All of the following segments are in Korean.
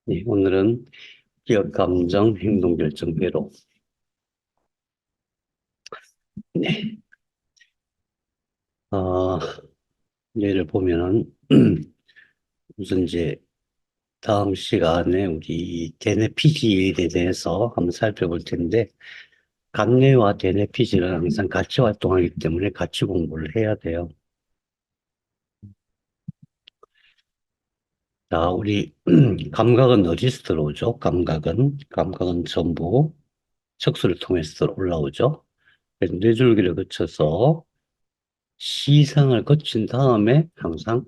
네, 오늘은 기억, 감정, 행동, 결정, 회로. 네. 어, 예를 보면은, 우선 이제 다음 시간에 우리 대뇌 피질에 대해서 한번 살펴볼 텐데, 감뇌와 대뇌 피질은 항상 같이 활동하기 때문에 같이 공부를 해야 돼요. 자, 우리 감각은 어디서 들어오죠? 감각은 전부 척수를 통해서 올라오죠. 그래서 뇌줄기를 거쳐서 시상을 거친 다음에 항상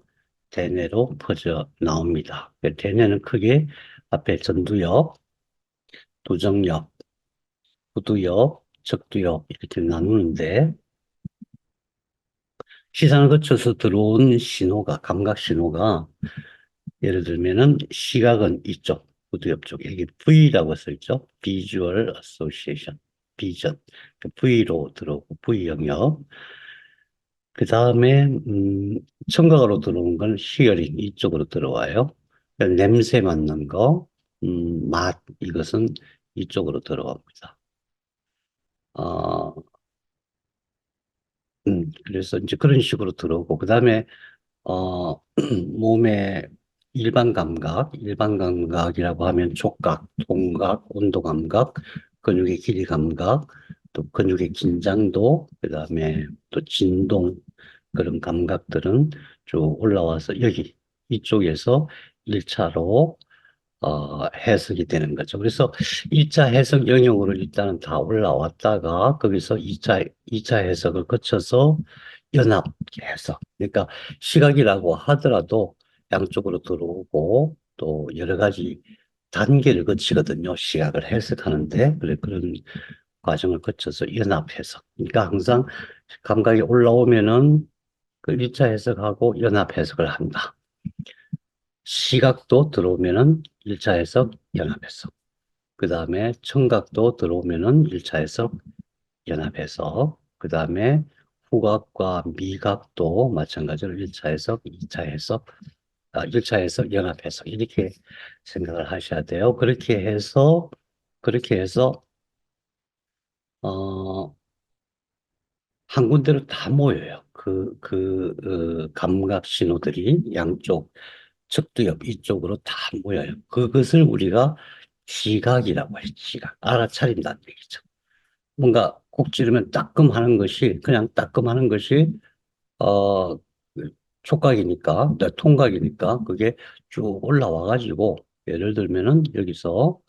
대뇌로 퍼져 나옵니다. 대뇌는 크게 앞에 전두엽, 도정엽, 후두엽, 적두엽 이렇게 나누는데 시상을 거쳐서 들어온 신호가 감각 신호가 예를 들면은 시각은 이쪽 후두엽 쪽 여기 V라고 써 있죠. Visual Association, 비전 V로 들어오고 V 영역 그 다음에 청각으로 들어온 건 히어링 이쪽으로 들어와요. 그러니까 냄새 맡는 거, 맛 이것은 이쪽으로 들어갑니다. 어, 그래서 이제 그런 식으로 들어오고 그 다음에 몸의 일반 감각이라고 하면 촉각, 통각, 온도 감각, 근육의 길이 감각, 또 근육의 긴장도, 그 다음에 또 진동, 그런 감각들은 쭉 올라와서 여기 이쪽에서 1차로 해석이 되는 거죠. 그래서 1차 해석 영역으로 일단은 다 올라왔다가 거기서 2차 해석을 거쳐서 연합 해석. 그러니까 시각이라고 하더라도 양쪽으로 들어오고 또 여러 가지 단계를 거치거든요. 시각을 해석하는데. 그래, 그런 과정을 거쳐서 연합 해석. 그러니까 항상 감각이 올라오면은 그 1차 해석하고 연합 해석을 한다. 시각도 들어오면은 1차 해석, 연합 해석. 그 다음에 청각도 들어오면은 1차 해석, 연합 해석. 그 다음에 후각과 미각도 마찬가지로 1차 해석, 2차 해석, 1차 해석, 연합 해석. 이렇게 생각을 하셔야 돼요. 그렇게 해서, 어, 한 군데로 다 모여요. 감각 신호들이 양쪽, 측두엽 이쪽으로 다 모여요. 그것을 우리가 시각이라고 해요. 시각. 알아차린다는 얘기죠. 뭔가 콕 찌르면 따끔하는 것이, 그냥 따끔하는 것이, 어, 촉각이니까, 통각이니까, 그게 쭉 올라와가지고, 예를 들면은 여기서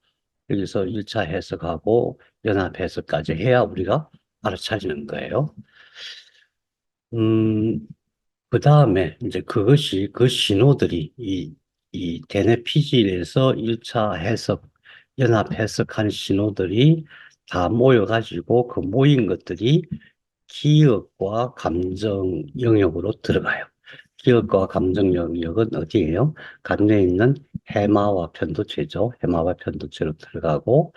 1차 해석하고 연합 해석까지 해야 우리가 알아차리는 거예요. 음, 그 다음에 이제 그것이 그 신호들이 이 대뇌 피질에서 1차 해석, 연합 해석한 신호들이 다 모여가지고 그 모인 것들이 기억과 감정 영역으로 들어가요. 기억과 감정 영역은 어디예요? 간뇌에 있는 해마와 편도체죠. 해마와 편도체로 들어가고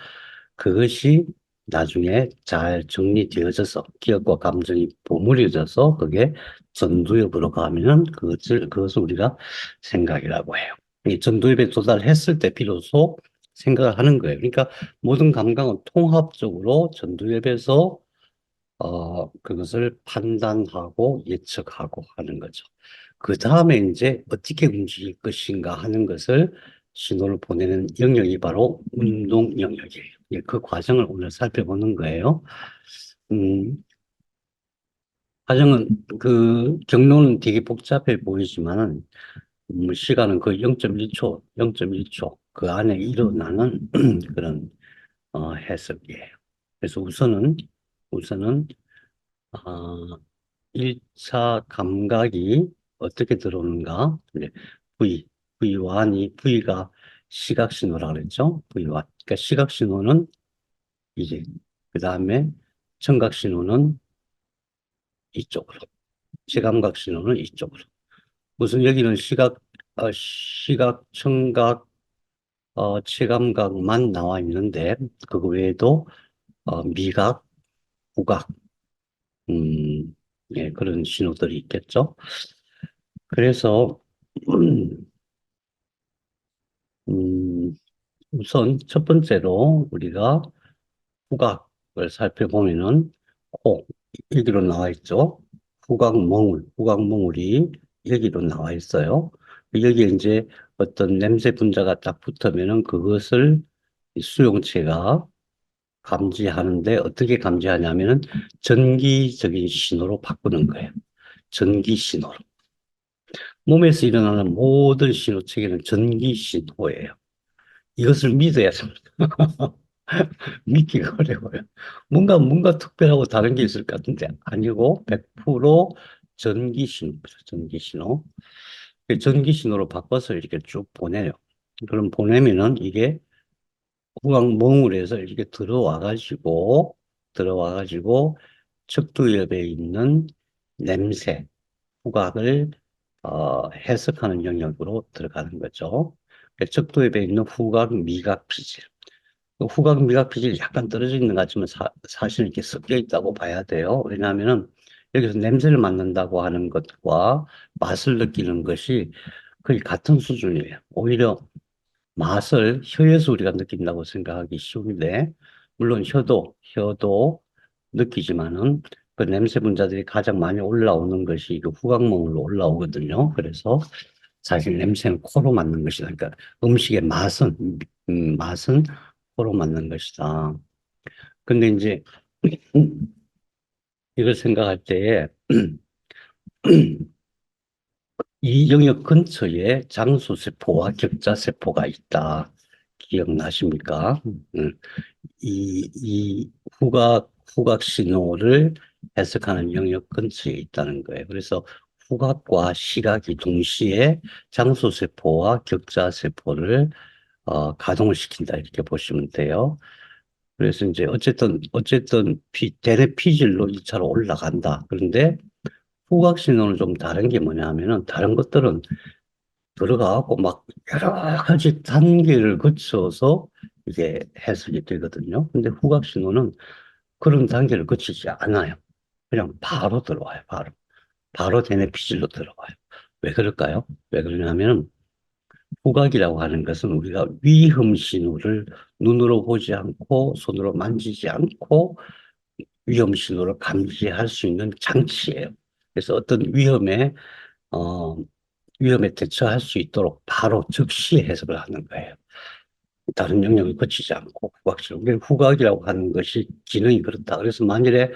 그것이 나중에 잘 정리되어져서 기억과 감정이 버무려져서 그게 전두엽으로 가면은 그것을 우리가 생각이라고 해요. 이 전두엽에 도달했을 때 비로소 생각을 하는 거예요. 그러니까 모든 감각은 통합적으로 전두엽에서 그것을 판단하고 예측하고 하는 거죠. 그 다음에 이제 어떻게 움직일 것인가 하는 것을 신호를 보내는 영역이 바로 운동 영역이에요. 예, 그 과정을 오늘 살펴보는 거예요. 음, 과정은 그 경로는 되게 복잡해 보이지만은 시간은 거의 0.1초, 0.1초 그 안에 일어나는 그런 해석이에요. 그래서 우선은 어, 1차 감각이 어떻게 들어오는가? 이제 V, V가 시각 신호라 그랬죠? V와. 그러니까 시각 신호는 이게, 그 다음에 청각 신호는 이쪽으로, 시감각 신호는 이쪽으로. 무슨 여기는 시각, 청각, 체감각만 나와 있는데, 그거 외에도, 미각, 후각, 음, 예, 그런 신호들이 있겠죠? 그래서, 음, 우선 첫 번째로 우리가 후각을 살펴보면은 코, 여기로 나와 있죠. 후각몽울이 여기로 나와 있어요. 여기에 이제 어떤 냄새 분자가 딱 붙으면은 그것을 이 수용체가 감지하는데 어떻게 감지하냐면은 전기적인 신호로 바꾸는 거예요. 전기 신호로. 몸에서 일어나는 모든 신호 체계는 전기 신호예요. 이것을 믿어야 됩니다. 믿기가 어려워요. 뭔가 특별하고 다른 게 있을 것 같은데 아니고 100% 전기 신호죠. 전기 신호. 그 전기 신호로 바꿔서 이렇게 쭉 보내요. 그럼 보내면은 이게 후광몽울에서 이렇게 들어와 가지고 척두엽에 있는 냄새, 후각을 해석하는 영역으로 들어가는 거죠. 그 척도엽에 있는 후각, 미각, 피질. 그 후각, 미각, 피질이 약간 떨어져 있는 것 같지만 사실 이렇게 섞여 있다고 봐야 돼요. 왜냐하면은 여기서 냄새를 맡는다고 하는 것과 맛을 느끼는 것이 거의 같은 수준이에요. 오히려 맛을 혀에서 우리가 느낀다고 생각하기 쉬운데, 물론 혀도 느끼지만은 그 냄새 분자들이 가장 많이 올라오는 것이 그 후각몽으로 올라오거든요. 그래서 사실 냄새는 코로 맡는 것이다. 그러니까 음식의 맛은 코로 맡는 것이다. 근데 이제 이걸 생각할 때에 이 영역 근처에 장수세포와 격자세포가 있다. 기억나십니까? 음. 이 후각 신호를 해석하는 영역 근처에 있다는 거예요. 그래서 후각과 시각이 동시에 장소세포와 격자세포를 가동을 시킨다. 이렇게 보시면 돼요. 그래서 이제 어쨌든 대뇌 피질로 2차로 올라간다. 그런데 후각 신호는 좀 다른 게 뭐냐 하면은 다른 것들은 들어가고 막 여러 가지 단계를 거쳐서 이게 해석이 되거든요. 근데 후각 신호는 그런 단계를 거치지 않아요. 그냥 바로 들어와요. 바로 대뇌 피질로 들어와요. 왜 그럴까요? 왜 그러냐면 후각이라고 하는 것은 우리가 위험 신호를 눈으로 보지 않고 손으로 만지지 않고 위험 신호를 감지할 수 있는 장치예요. 그래서 어떤 어, 위험에 대처할 수 있도록 바로 즉시 해석을 하는 거예요. 다른 영역을 거치지 않고 후각처럼. 후각이라고 하는 것이 기능이 그렇다. 그래서 만일에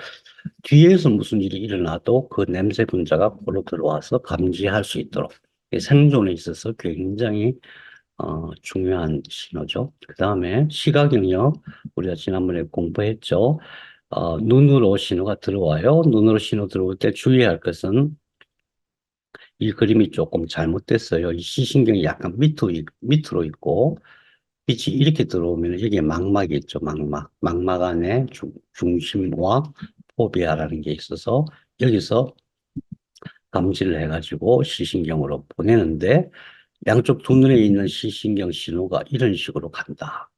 뒤에서 무슨 일이 일어나도 그 냄새 분자가 코로 들어와서 감지할 수 있도록 생존에 있어서 굉장히 중요한 신호죠. 그 다음에 시각 영역 우리가 지난번에 공부했죠. 눈으로 신호가 들어와요. 눈으로 신호 들어올 때 주의할 것은 이 그림이 조금 잘못됐어요. 이 시신경이 약간 밑으로 있고 빛이 이렇게 들어오면 여기에 망막이 있죠. 망막 안에 중심과 포비아라는 게 있어서 여기서 감지를 해가지고 시신경으로 보내는데 양쪽 두 눈에 있는 시신경 신호가 이런 식으로 간다.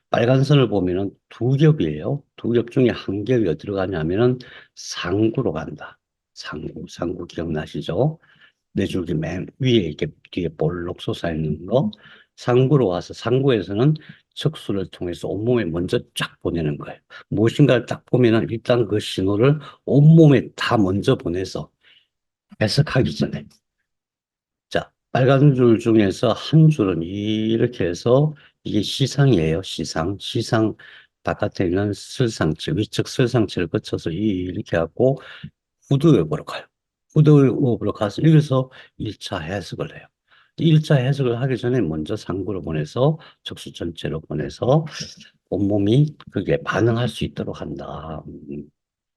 빨간 선을 보면은 두 겹이에요. 두 겹 중에 한 겹이 어디로 가냐면은 상구로 간다. 상구 기억나시죠? 네 줄기 맨 위에 이렇게 뒤에 볼록 솟아있는 거. 상구로 와서 상구에서는 척수를 통해서 온몸에 먼저 쫙 보내는 거예요. 무엇인가를 딱 보면은 일단 그 신호를 온몸에 다 먼저 보내서 해석하기 전에. 자, 빨간 줄 중에서 한 줄은 이렇게 해서 이게 시상이에요. 시상 바깥에 있는 설상체, 위측 설상체를 거쳐서 이렇게 하고 후두엽으로 가요. 후두엽으로 가서 여기서 1차 해석을 해요. 1차 해석을 하기 전에 먼저 상부로 보내서 척수 전체로 보내서 온몸이 그게 반응할 수 있도록 한다.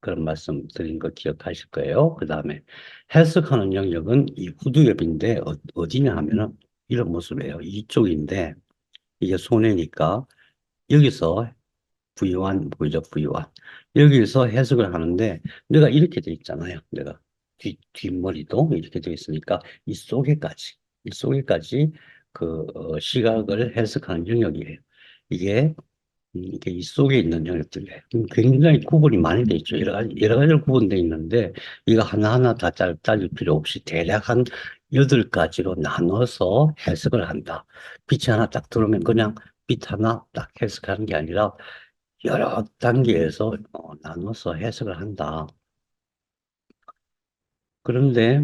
그런 말씀 드린 거 기억하실 거예요. 그 다음에 해석하는 영역은 이 후두엽인데 어디냐 하면은 이런 모습이에요. 이쪽인데 이게 손해니까 여기서 V1 보이죠? V1. 여기서 해석을 하는데 내가 이렇게 돼 있잖아요. 내가 뒷머리도 이렇게 돼 있으니까 이 속에까지 그 시각을 해석하는 영역이에요. 이게 이게 이 속에 있는 영역들이에요. 굉장히 구분이 많이 돼 있죠. 여러 가지로 구분되어 있는데 이거 하나하나 다 따질 필요 없이 대략 한 8가지로 나눠서 해석을 한다. 빛이 하나 딱 들어오면 그냥 빛 하나 딱 해석하는 게 아니라 여러 단계에서 나눠서 해석을 한다. 그런데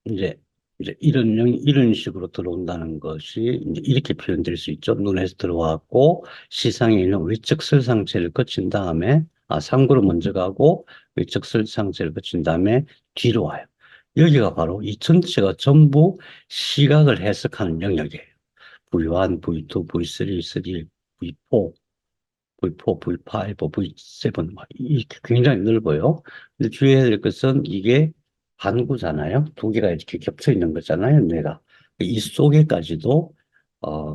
이제 이런 식으로 들어온다는 것이 이제 이렇게 표현될 수 있죠. 눈에서 들어왔고 시상에 있는 외적 설상체를 거친 다음에 상구로 먼저 가고 외적 설상체를 거친 다음에 뒤로 와요. 여기가 바로 이 전체가 전부 시각을 해석하는 영역이에요. V1, V2, V3, 3, V4, V4, V5, V7 막 이렇게 굉장히 넓어요. 근데 주의해야 될 것은 이게 반구잖아요. 두 개가 이렇게 겹쳐 있는 거잖아요, 뇌가. 이 속에까지도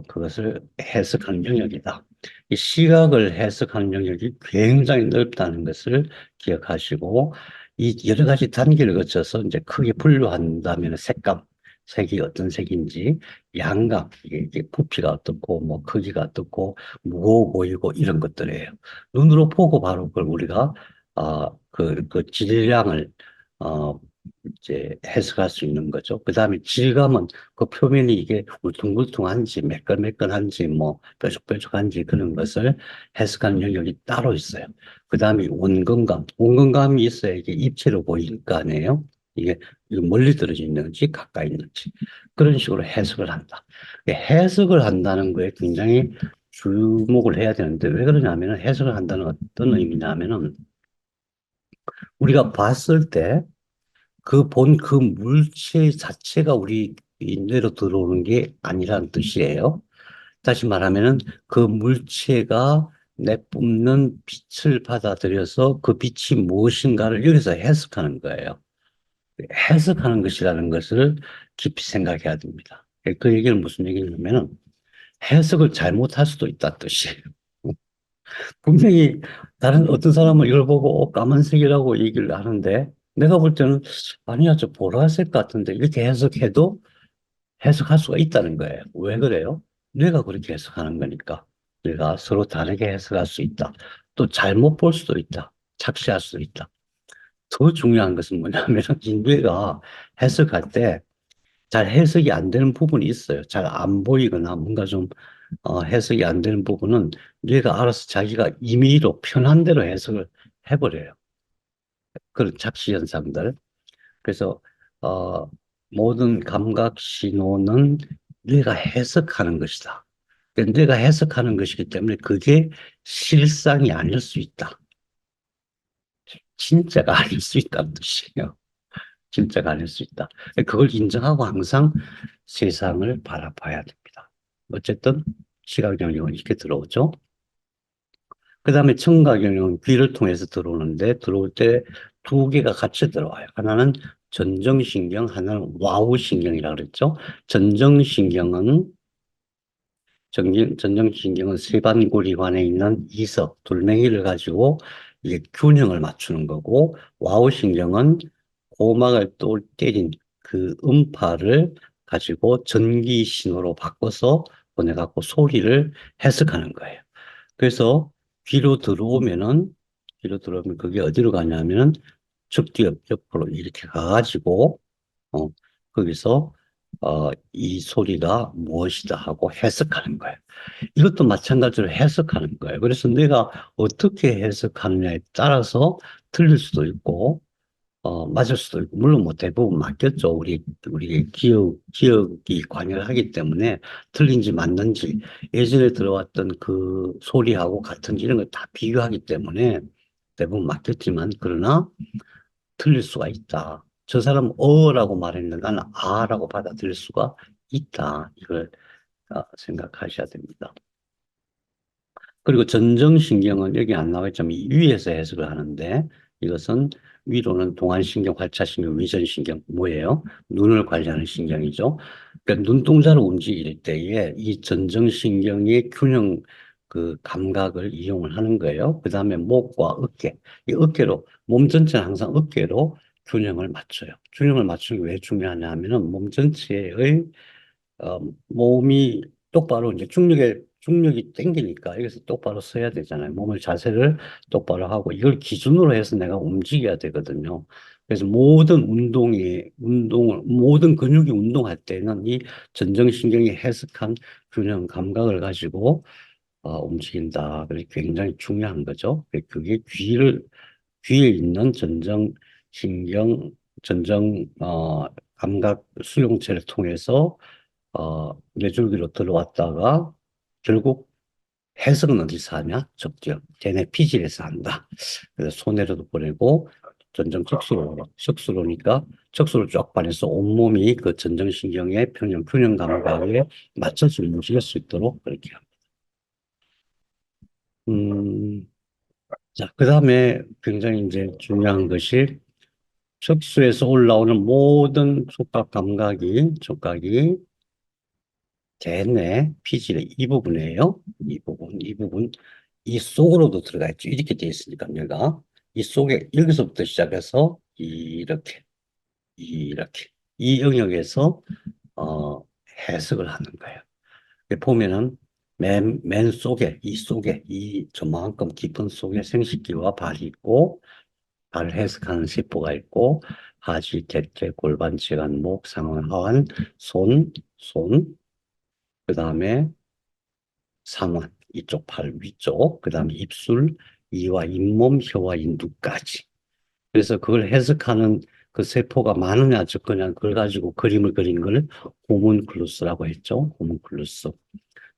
그것을 해석하는 영역이다. 이 시각을 해석하는 영역이 굉장히 넓다는 것을 기억하시고 이 여러 가지 단계를 거쳐서 이제 크게 분류한다면 색감, 색이 어떤 색인지, 양감, 이게 부피가 어떻고, 뭐 크기가 어떻고, 무거워 보이고 이런 것들이에요. 눈으로 보고 바로 그걸 우리가 그 질량을 어, 이제 해석할 수 있는 거죠. 그 다음에 질감은 그 표면이 이게 울퉁불퉁한지 매끈매끈한지 뭐 뾰족뾰족한지 그런 것을 해석하는 영역이 따로 있어요. 그 다음에 원근감, 원근감이 있어야 이게 입체로 보일 거 아니에요. 이게 멀리 떨어져 있는지 가까이 있는지 그런 식으로 해석을 한다. 해석을 한다는 거에 굉장히 주목을 해야 되는데 왜 그러냐면은 해석을 한다는 어떤 의미냐면은 우리가 봤을 때 그 물체 자체가 우리 뇌로 들어오는 게 아니라는 뜻이에요. 다시 말하면은 그 물체가 내뿜는 빛을 받아들여서 그 빛이 무엇인가를 여기서 해석하는 거예요. 해석하는 것이라는 것을 깊이 생각해야 됩니다. 그 얘기는 무슨 얘기냐면은 해석을 잘못할 수도 있다는 뜻이에요. 분명히 다른 어떤 사람은 이걸 보고 까만색이라고 얘기를 하는데 내가 볼 때는 아니야 저 보라색 같은데 이렇게 해석해도 해석할 수가 있다는 거예요. 왜 그래요? 뇌가 그렇게 해석하는 거니까. 뇌가 서로 다르게 해석할 수 있다. 또 잘못 볼 수도 있다. 착시할 수도 있다. 더 중요한 것은 뭐냐면 이 뇌가 해석할 때 잘 해석이 안 되는 부분이 있어요. 잘 안 보이거나 뭔가 좀 해석이 안 되는 부분은 뇌가 알아서 자기가 임의로 편한 대로 해석을 해버려요. 그런 착시 현상들. 그래서 어, 모든 감각 신호는 뇌가 해석하는 것이다. 그러니까 뇌가 해석하는 것이기 때문에 그게 실상이 아닐 수 있다. 진짜가 아닐 수 있다는 뜻이에요. 진짜가 아닐 수 있다. 그걸 인정하고 항상 세상을 바라봐야 됩니다. 어쨌든 시각 영역은 이렇게 들어오죠. 그 다음에 청각 영역은 귀를 통해서 들어오는데 들어올 때 두 개가 같이 들어와요. 하나는 전정신경, 하나는 와우신경이라고 그랬죠. 전정신경은 전정신경은 세반고리관에 있는 이석, 돌멩이를 가지고 이게 균형을 맞추는 거고, 와우신경은 고막을 또 때린 그 음파를 가지고 전기 신호로 바꿔서 보내갖고 소리를 해석하는 거예요. 그래서 귀로 들어오면 그게 어디로 가냐면은 측뒤 옆으로 이렇게 가가지고 어, 거기서 이 소리가 무엇이다 하고 해석하는 거예요. 이것도 마찬가지로 해석하는 거예요. 그래서 내가 어떻게 해석하느냐에 따라서 틀릴 수도 있고, 맞을 수도 있고, 물론 뭐 대부분 맞겠죠. 우리 기억이 관여하기 때문에 틀린지 맞는지, 예전에 들어왔던 그 소리하고 같은지 이런 걸 다 비교하기 때문에 대부분 맞겠지만, 그러나 틀릴 수가 있다. 저 사람은 어라고 말했는데 나는 아라고 받아들일 수가 있다. 이걸 생각하셔야 됩니다. 그리고 전정신경은 여기 안 나와 있지만 이 위에서 해석을 하는데 이것은 위로는 동안신경, 활차신경, 위전신경 뭐예요? 눈을 관리하는 신경이죠. 그러니까 눈동자를 움직일 때에 이 전정신경의 균형 그 감각을 이용을 하는 거예요. 그 다음에 목과 어깨, 이 어깨로 몸 전체는 항상 어깨로 균형을 맞춰요. 균형을 맞추는 게 왜 중요하냐 하면은 몸 전체의 몸이 똑바로 이제 중력이 땡기니까 여기서 똑바로 서야 되잖아요. 몸을 자세를 똑바로 하고 이걸 기준으로 해서 내가 움직여야 되거든요. 그래서 모든 근육이 운동할 때는 이 전정신경이 해석한 균형 감각을 가지고 움직인다. 그래서 굉장히 중요한 거죠. 그게 귀에 있는 감각 수용체를 통해서 뇌줄기로 들어왔다가 결국 해석은 어디서 하냐? 적죠. 걔네 피질에서 한다. 그래서 손해로도 보내고 전정 척수로니까 척수를 쫙 빨아서 온몸이 그 전정신경의 균형 감각에 맞춰서 움직일 수 있도록 그렇게 합니다. 음, 자, 그 다음에 굉장히 이제 중요한 것이 척수에서 올라오는 모든 촉각이 대뇌 피질의 이 부분이에요. 이 속으로도 들어가 있죠. 이렇게 되어 있으니까 얘가 이 속에 여기서부터 시작해서 이렇게 이 영역에서 어, 해석을 하는 거예요. 보면은 맨 속에 이 저만큼 깊은 속에 생식기와 발이 있고 발을 해석하는 세포가 있고 하지, 대퇴, 골반, 지관, 목, 상완, 하완, 손, 그 다음에 상완, 이쪽 팔 위쪽, 그 다음에 입술, 이와 잇몸, 혀와 인두까지. 그래서 그걸 해석하는 그 세포가 많으냐 적거냐 그걸 가지고 그림을 그린 걸 호문클루스라고 했죠. 호문클루스.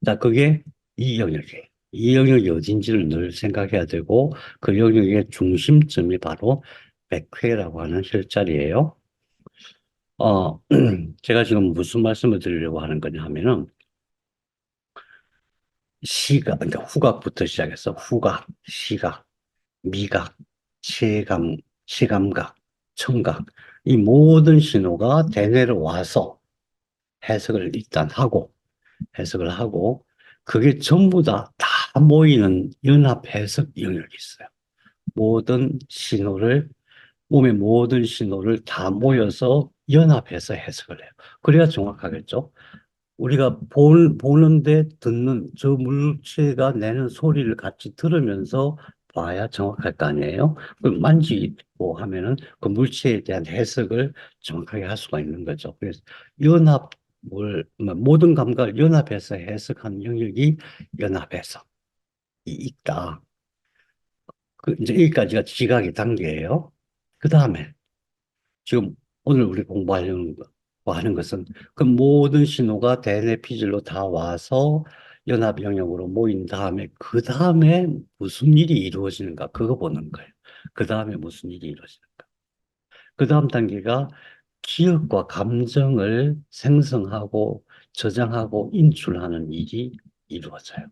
자, 그게 이 영역이에요. 이 영역이 어딘지를 늘 생각해야 되고 그 영역의 중심점이 바로 백회라고 하는 혈자리예요. 어, 제가 지금 무슨 말씀을 드리려고 하는 거냐 하면은 그러니까 후각부터 시작해서 후각, 시각, 미각, 체감, 시감각, 청각, 이 모든 신호가 대뇌로 와서 해석을 일단 하고, 해석을 하고, 그게 전부 다 모이는 연합 해석 영역이 있어요. 모든 신호를, 몸의 모든 신호를 다 모여서 연합해서 해석을 해요. 그래야 정확하겠죠? 우리가 보는데 듣는 저 물체가 내는 소리를 같이 들으면서 봐야 정확할 거 아니에요? 그럼 만지고 하면은 그 물체에 대한 해석을 정확하게 할 수가 있는 거죠. 그래서 모든 감각을 연합해서 해석하는 영역이 연합해서 있다. 이제 여기까지가 지각의 단계예요. 그 다음에 지금 오늘 우리 공부하려는 거 하는 것은 그 모든 신호가 대뇌 피질로 다 와서 연합 영역으로 모인 다음에 그 다음에 무슨 일이 이루어지는가 그거 보는 거예요. 그 다음에 무슨 일이 이루어지는가. 그 다음 단계가 기억과 감정을 생성하고 저장하고 인출하는 일이 이루어져요.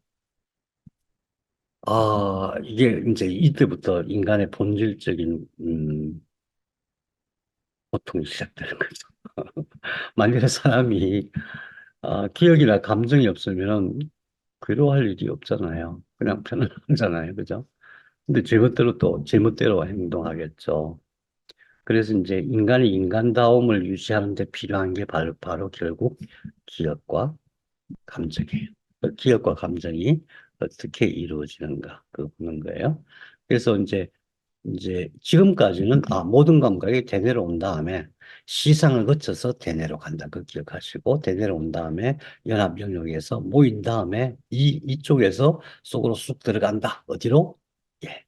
이게 이제 이때부터 인간의 본질적인 고통이 시작되는 거죠. 만약에 사람이 기억이나 감정이 없으면 괴로워할 일이 없잖아요. 그냥 편안하잖아요. 그죠? 근데 제멋대로 행동하겠죠. 그래서 이제 인간이 인간다움을 유지하는 데 필요한 게 바로 결국 기억과 감정이에요. 그 기억과 감정이 어떻게 이루어지는가, 그거 보는 거예요. 그래서 이제 지금까지는 모든 감각이 대뇌로 온 다음에 시상을 거쳐서 대뇌로 간다. 그 기억하시고 대뇌로 온 다음에 연합 영역에서 모인 다음에 이쪽에서 속으로 쑥 들어간다. 어디로? 예,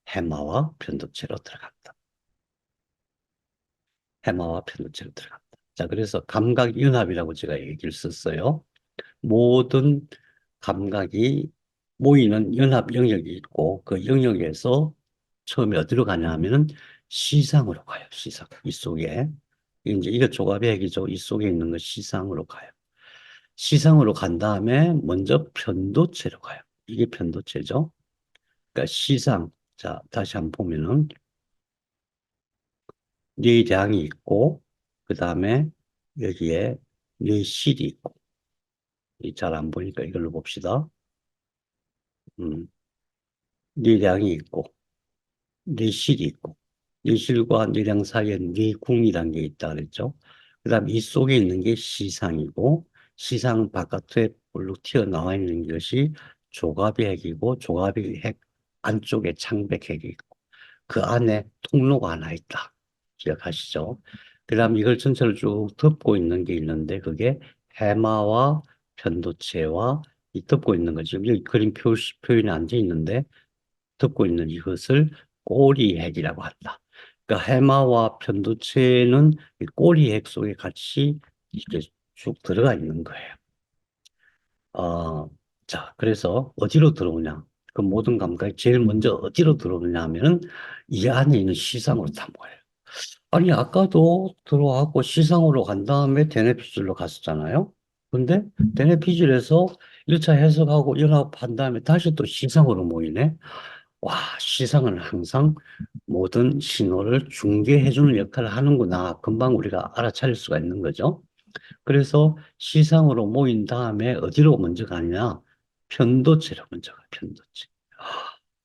해마와 편도체로 들어간다. 해마와 편도체로 들어간다. 자, 그래서 감각 연합이라고 제가 얘기를 썼어요. 모든 감각이 모이는 연합 영역이 있고 그 영역에서 처음에 어디로 가냐 하면은 시상으로 가요. 시상. 이 속에. 이제 이거 조갑의핵이죠. 이 속에 있는 거 시상으로 가요. 시상으로 간 다음에 먼저 편도체로 가요. 이게 편도체죠. 그러니까 시상. 자, 다시 한번 보면은 뇌량이 있고 그 다음에 여기에 뇌실이 있고 잘 안 보니까 이걸로 봅시다. 음, 뇌량이 있고 뇌실이 있고 뇌실과 뇌량 사이에 뇌궁이라는 게 있다 그랬죠. 그다음 이 속에 있는 게 시상이고 시상 바깥에 볼록 튀어나와 있는 것이 조갑의 핵이고 조갑의 핵 안쪽에 창백핵이 있고 그 안에 통로가 하나 있다. 기억하시죠? 그다음 이걸 전체를 쭉 덮고 있는 게 있는데 그게 해마와 편도체와 이 덮고 있는 거 지금 여기 그림 표현이 안 돼 있는데 덮고 있는 이것을 꼬리핵이라고 한다. 그러니까 해마와 편도체는 이 꼬리핵 속에 같이 이렇게 쭉 들어가 있는 거예요. 자, 그래서 어디로 들어오냐? 그 모든 감각이 제일 먼저 어디로 들어오냐 하면은 이 안에 있는 시상으로 탐구해요. 아니, 아까도 들어왔고 시상으로 간 다음에 대뇌피질로 갔었잖아요. 근데 대뇌피질에서 1차 해석하고 연합한 다음에 다시 또 시상으로 모이네. 와, 시상은 항상 모든 신호를 중개해주는 역할을 하는구나. 금방 우리가 알아차릴 수가 있는 거죠. 그래서 시상으로 모인 다음에 어디로 먼저 가냐? 편도체로 먼저 가, 편도체.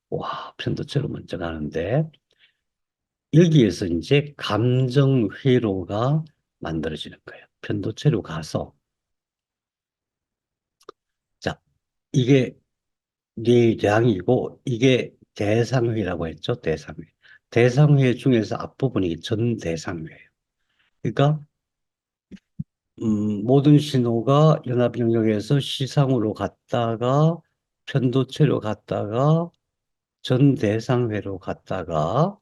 와, 편도체로 먼저 가는데, 여기에서 이제 감정 회로가 만들어지는 거예요. 편도체로 가서, 자, 이게 뇌량이고, 이게 대상회라고 했죠, 대상회. 대상회 중에서 앞부분이 전대상회예요. 그러니까 모든 신호가 연합 영역에서 시상으로 갔다가 편도체로 갔다가 전대상회로 갔다가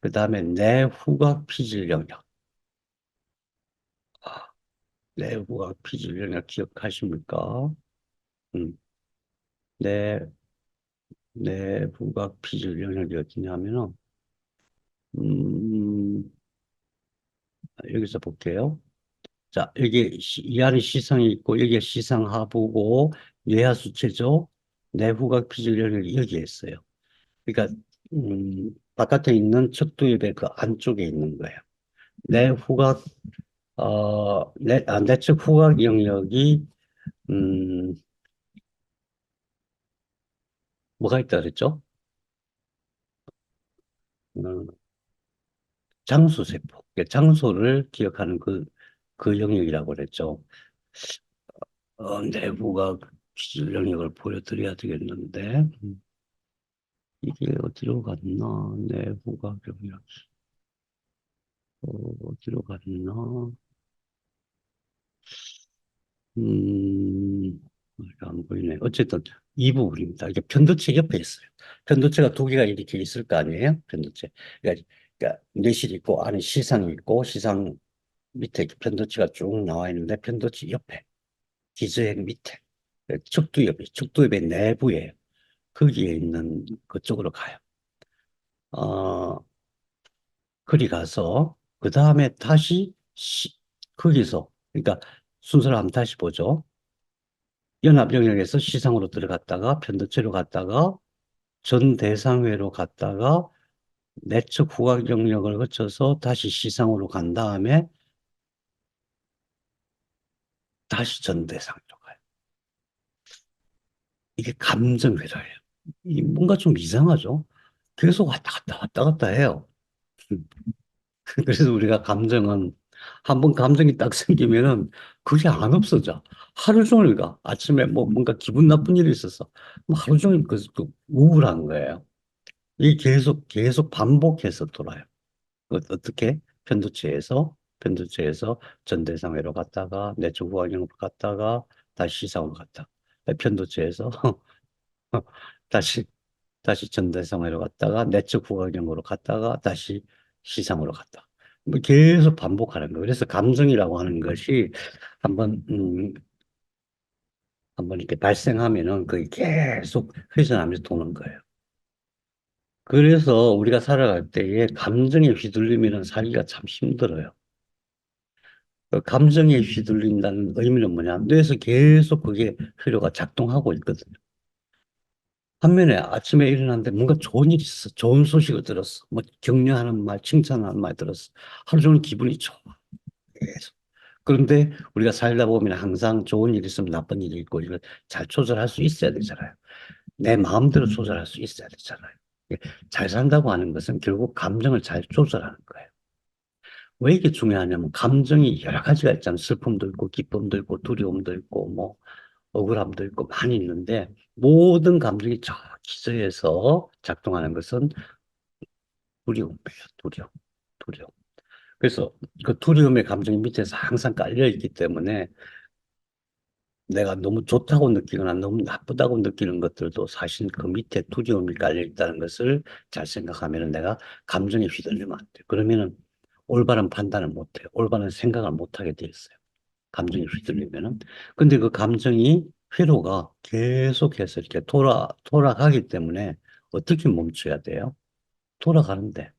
그 다음에 내후각 피질 영역. 아, 내후각 피질 영역 기억하십니까? 음, 내 내후각 피질 영역이 어디냐면은 음, 여기서 볼게요. 자, 여기 이 안에 시상이 있고 여기에 시상 하부고 뇌하수체죠. 내후각 피질 영역이 여기에 있어요. 그러니까 바깥에 있는 척두엽의 그 안쪽에 있는 거예요. 내 후각 내측 후각 영역이 음, 뭐가 있다 그랬죠? 음, 장수세포. 그러니까 장소를 기억하는 그 영역이라고 그랬죠. 내 후각 기술 영역을 보여드려야 되겠는데 이게 어디로 갔나? 내 후각 영역 어디로 갔나? 음, 안 보이네. 어쨌든 이 부분입니다. 이게 편도체 옆에 있어요. 편도체가 두 개가 이렇게 있을 거 아니에요? 편도체. 그러니까 뇌실이 있고 안에 시상이 있고 시상 밑에 이렇게 편도체가 쭉 나와 있는데 편도체 옆에 기저핵 밑에 척두엽의 내부에 거기에 있는 그쪽으로 가요. 어, 그리 가서 그 다음에 다시 거기서 그러니까 순서를 한번 다시 보죠. 연합 영역에서 시상으로 들어갔다가 편도체로 갔다가 전 대상회로 갔다가 내측 후각 영역을 거쳐서 다시 시상으로 간 다음에 다시 전 대상으로 가요. 이게 감정회로예요. 이 뭔가 좀 이상하죠? 계속 왔다 갔다 왔다 갔다 해요. 그래서 우리가 감정은 한 번 감정이 딱 생기면은 그게 안 없어져. 하루 종일 가. 아침에 뭐 뭔가 기분 나쁜 일이 있었어. 뭐 하루 종일 그 우울한 거예요. 이게 계속 반복해서 돌아요. 어떻게? 편도체에서 전대상회로 갔다가 내초부학령으로 갔다가 다시 시상으로 갔다. 편도체에서 다시 전대상회로 갔다가 내적 후각령으로 갔다가 다시 시상으로 갔다. 뭐 계속 반복하는 거예요. 그래서 감정이라고 하는 것이 한번 한번 이렇게 발생하면은 그게 계속 회전하면서 도는 거예요. 그래서 우리가 살아갈 때에 감정에 휘둘리면 살기가 참 힘들어요. 그 감정에 휘둘린다는 의미는 뭐냐? 뇌에서 계속 그게 회로가 작동하고 있거든요. 반면에 아침에 일어났는데 뭔가 좋은 일이 있어. 좋은 소식을 들었어. 뭐 격려하는 말, 칭찬하는 말 들었어. 하루 종일 기분이 좋아. 계속. 그런데 우리가 살다 보면 항상 좋은 일이 있으면 나쁜 일이 있고 이걸 잘 조절할 수 있어야 되잖아요. 내 마음대로 조절할 수 있어야 되잖아요. 예, 잘 산다고 하는 것은 결국 감정을 잘 조절하는 거예요. 왜 이게 중요하냐면 감정이 여러 가지가 있잖아요. 슬픔도 있고 기쁨도 있고 두려움도 있고 뭐 억울함도 있고 많이 있는데 모든 감정이 저 기저에서 작동하는 것은 두려움이에요. 두려움. 두려움. 그래서 그 두려움의 감정이 밑에서 항상 깔려 있기 때문에 내가 너무 좋다고 느끼거나 너무 나쁘다고 느끼는 것들도 사실 그 밑에 두려움이 깔려 있다는 것을 잘 생각하면은 내가 감정에 휘둘리면 안 돼. 그러면은 올바른 판단을 못 해요. 올바른 생각을 못 하게 돼 있어요. 감정이 휘둘리면은. 근데 그 감정이 회로가 계속해서 이렇게 돌아가기 때문에 어떻게 멈춰야 돼요? 돌아가는데.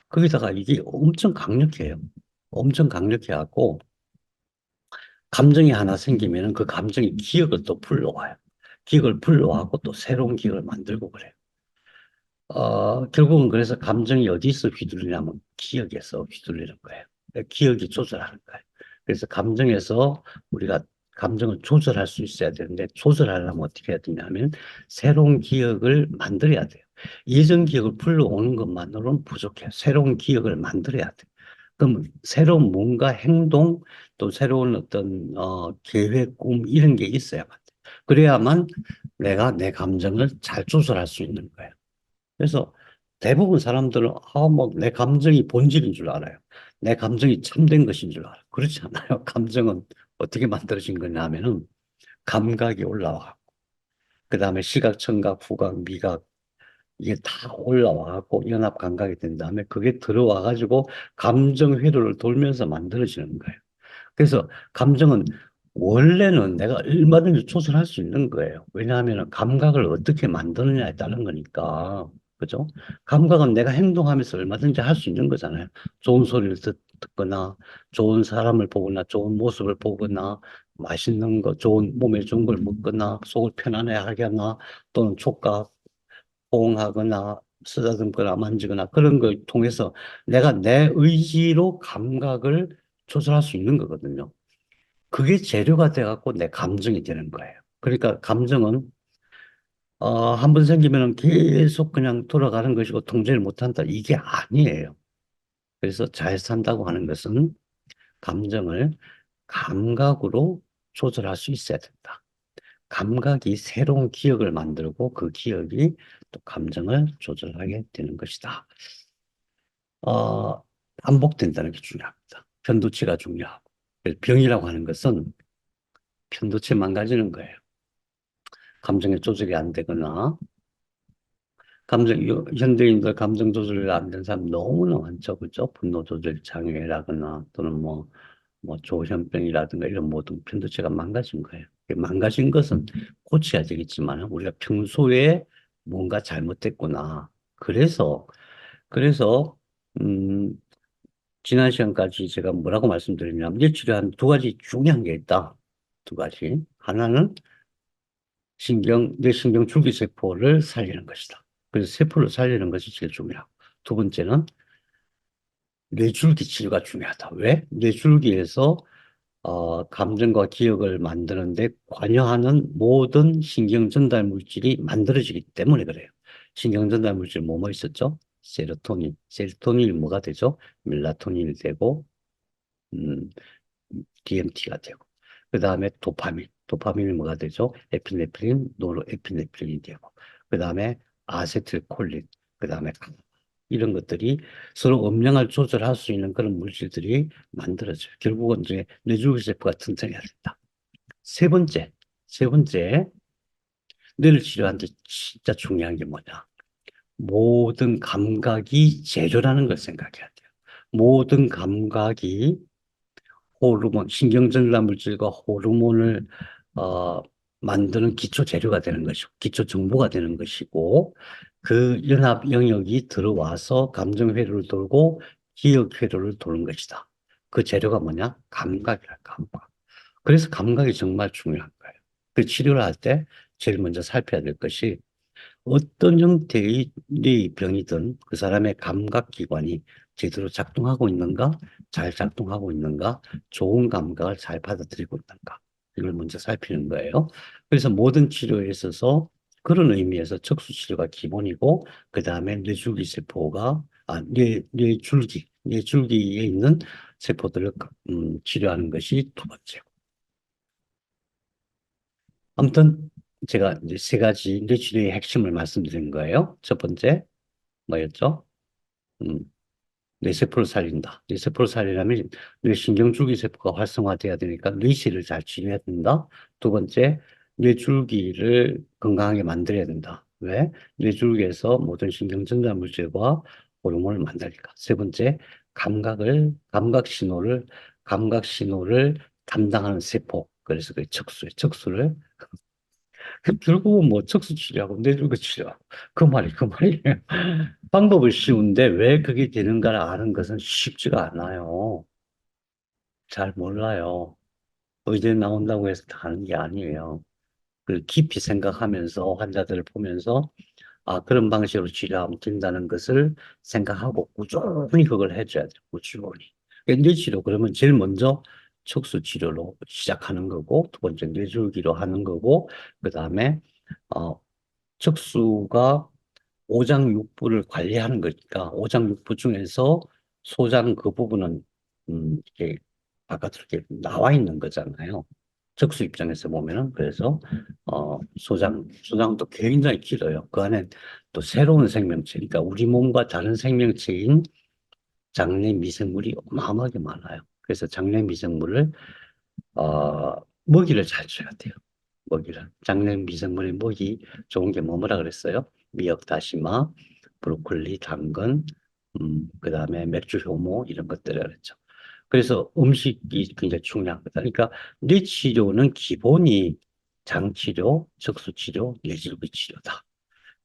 거기다가 이게 엄청 강력해요. 엄청 강력해갖고 감정이 하나 생기면은 그 감정이 기억을 또 불러와요. 기억을 불러와고 또 새로운 기억을 만들고 그래요. 결국은 그래서 감정이 어디서 휘둘리냐면 기억에서 휘둘리는 거예요. 기억이 조절하는 거예요. 그래서 감정에서 우리가 감정을 조절할 수 있어야 되는데 조절하려면 어떻게 해야 되냐면 새로운 기억을 만들어야 돼요. 예전 기억을 불러오는 것만으로는 부족해요. 새로운 기억을 만들어야 돼요. 그럼 새로운 뭔가 행동 또 새로운 어떤 계획, 꿈 이런 게 있어야만 돼요. 그래야만 내가 내 감정을 잘 조절할 수 있는 거예요. 그래서 대부분 사람들은 뭐 내 감정이 본질인 줄 알아요. 내 감정이 참된 것인 줄 알아요. 그렇지 않아요. 감정은 어떻게 만들어진 거냐 하면은 감각이 올라와. 그 다음에 시각, 청각, 후각, 미각 이게 다 올라와갖고 연합 감각이 된 다음에 그게 들어와가지고 감정 회로를 돌면서 만들어지는 거예요. 그래서 감정은 원래는 내가 얼마든지 조절할 수 있는 거예요. 왜냐하면 감각을 어떻게 만드느냐에 따른 거니까. 그죠? 감각은 내가 행동하면서 얼마든지 할 수 있는 거잖아요. 좋은 소리를 듣거나, 좋은 사람을 보거나, 좋은 모습을 보거나, 맛있는 거, 몸에 좋은 걸 먹거나, 속을 편안하게 하거나, 또는 촉각, 호응하거나, 쓰다듬거나, 만지거나, 그런 걸 통해서 내가 내 의지로 감각을 조절할 수 있는 거거든요. 그게 재료가 돼갖고 내 감정이 되는 거예요. 그러니까 감정은 한 번 생기면 계속 그냥 돌아가는 것이고 통제를 못한다. 이게 아니에요. 그래서 잘 산다고 하는 것은 감정을 감각으로 조절할 수 있어야 된다. 감각이 새로운 기억을 만들고 그 기억이 또 감정을 조절하게 되는 것이다. 어, 반복된다는 게 중요합니다. 편도체가 중요하고. 그래서 병이라고 하는 것은 편도체 망가지는 거예요. 감정의 조절이 안 되거나 현대인들 감정 조절이 안 되는 사람 너무나 많죠. 그죠? 분노 조절 장애라거나 또는 뭐 조현병이라든가 이런 모든 편도체가 망가진 거예요. 망가진 것은 고쳐야 되겠지만 우리가 평소에 뭔가 잘못됐구나. 그래서 음, 지난 시간까지 제가 뭐라고 말씀드렸냐면 뇌치료한 두 가지 중요한 게 있다. 두 가지. 하나는 뇌신경 줄기세포를 살리는 것이다. 그래서 세포를 살리는 것이 제일 중요하고. 두 번째는 뇌줄기 치료가 중요하다. 왜? 뇌줄기에서 감정과 기억을 만드는데 관여하는 모든 신경 전달 물질이 만들어지기 때문에 그래요. 신경 전달 물질 뭐뭐 있었죠? 세로토닌. 세로토닌이 뭐가 되죠? 멜라토닌이 되고, 음, DMT가 되고. 그 다음에 도파민. 도파민이 뭐가 되죠? 에피네프린, 노르에피네프린이 되고. 그 다음에 아세틸콜린. 그 다음에 이런 것들이 서로 음량을 조절할 수 있는 그런 물질들이 만들어져요. 결국은 이제 뇌줄기세포가 튼튼해야 된다. 세 번째, 세 번째, 뇌를 치료하는데 진짜 중요한 게 뭐냐? 모든 감각이 재료라는 걸 생각해야 돼요. 모든 감각이 호르몬, 신경전달 물질과 호르몬을 어, 만드는 기초 재료가 되는 것이고, 기초 정보가 되는 것이고, 그 연합 영역이 들어와서 감정 회로를 돌고 기억 회로를 도는 것이다. 그 재료가 뭐냐? 감각이라, 감각. 그래서 감각이 정말 중요한 거예요. 그 치료를 할 때 제일 먼저 살펴야 될 것이 어떤 형태의 뇌 병이든 그 사람의 감각기관이 제대로 작동하고 있는가, 잘 작동하고 있는가, 좋은 감각을 잘 받아들이고 있는가. 이걸 먼저 살피는 거예요. 그래서 모든 치료에 있어서 그런 의미에서 척수치료가 기본이고, 그 다음에 뇌줄기 세포가, 뇌줄기에 있는 세포들을 치료하는 것이 두 번째고. 아무튼 제가 이제 세 가지 뇌치료의 핵심을 말씀드린 거예요. 첫 번째, 뭐였죠? 음, 뇌세포를 살린다. 뇌세포를 살리려면 뇌신경줄기세포가 활성화돼야 되니까 뇌실을 잘 치료해야 된다. 두 번째, 뇌줄기를 건강하게 만들어야 된다. 왜? 뇌줄기에서 모든 신경전달 물질과 호르몬을 만드니까. 세 번째, 감각 신호를 담당하는 세포. 그래서 그 척수를 결국은 뭐 척수 치료하고 뇌줄기 치료하고 그 말이에요. 방법은 쉬운데 왜 그게 되는가를 아는 것은 쉽지가 않아요. 잘 몰라요. 의대 나온다고 해서 다 하는 게 아니에요. 그 깊이 생각하면서 환자들을 보면서 아, 그런 방식으로 치료하면 된다는 것을 생각하고 꾸준히 그걸 해줘야 돼요. 꾸준히. 뇌치료 그러면 제일 먼저 척수 치료로 시작하는 거고 두 번째 뇌줄기로 하는 거고 그 다음에 어, 척수가 오장육부를 관리하는 거니까 오장육부 중에서 소장 그 부분은 이게 바깥으로 이렇게 나와 있는 거잖아요. 척수 입장에서 보면은 그래서 소장도 굉장히 길어요. 그 안에 또 새로운 생명체, 그러니까 우리 몸과 다른 생명체인 장내 미생물이 어마어마하게 많아요. 그래서 장내 미생물을 어, 먹이를 잘 줘야 돼요. 먹이를. 장내 미생물의 먹이 좋은 게 뭐라 그랬어요? 미역, 다시마, 브로콜리, 당근, 그다음에 맥주 효모 이런 것들을 그랬죠. 그래서 음식이 굉장히 중요하거든. 그러니까 뇌치료는 기본이 장치료, 척수치료, 뇌질비 치료다.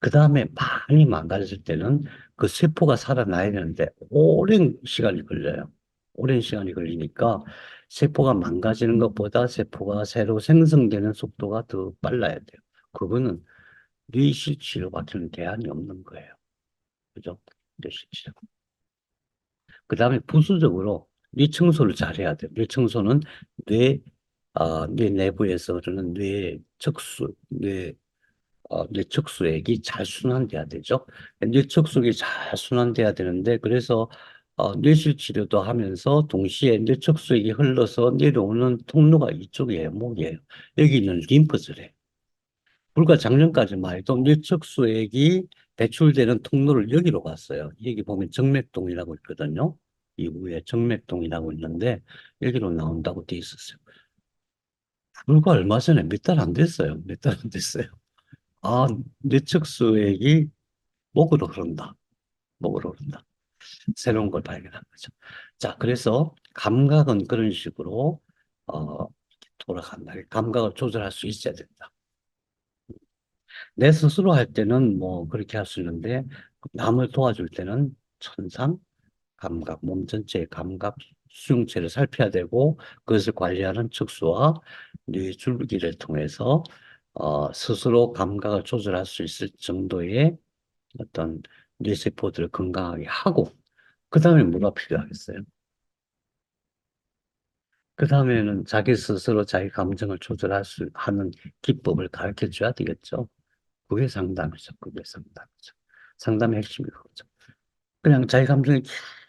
그 다음에 많이 망가졌을 때는 그 세포가 살아나야 되는데 오랜 시간이 걸려요. 오랜 시간이 걸리니까 세포가 망가지는 것보다 세포가 새로 생성되는 속도가 더 빨라야 돼요. 그거는 뇌실 치료밖에는 대안이 없는 거예요. 그죠? 뇌실 치료. 그 다음에 부수적으로 뇌 청소를 잘해야 돼요. 뇌 청소는 뇌, 뇌 내부에서 그러는 뇌척수액이 잘 순환돼야 되죠. 뇌척수액이 잘 순환돼야 되는데, 그래서 뇌실 치료도 하면서 동시에 뇌척수액이 흘러서 내려오는 통로가 이쪽이에요, 목이에요. 여기는 림프절에. 불과 작년까지만 해도 뇌척수액이 배출되는 통로를 여기로 갔어요. 여기 보면 정맥동이라고 있거든요. 이후에 정맥동이라고 있는데, 여기로 나온다고 돼 있었어요. 불과 얼마 전에 몇 달 안 됐어요. 몇 달 안 됐어요. 아, 뇌척수액이 목으로 흐른다. 목으로 흐른다. 새로운 걸 발견한 거죠. 자, 그래서 감각은 그런 식으로 어, 돌아간다. 감각을 조절할 수 있어야 된다. 내 스스로 할 때는 뭐 그렇게 할 수 있는데 남을 도와줄 때는 천상 감각, 몸 전체의 감각 수용체를 살펴야 되고 그것을 관리하는 척수와 뇌줄기를 통해서 스스로 감각을 조절할 수 있을 정도의 어떤 뇌세포들을 건강하게 하고 그 다음에 뭐가 필요하겠어요? 그 다음에는 자기 스스로 자기 감정을 조절할 수 하는 기법을 가르쳐 줘야 되겠죠. 그게 상담이죠. 그게 상담이죠. 상담의 핵심이 그거죠. 그냥 자기 감정에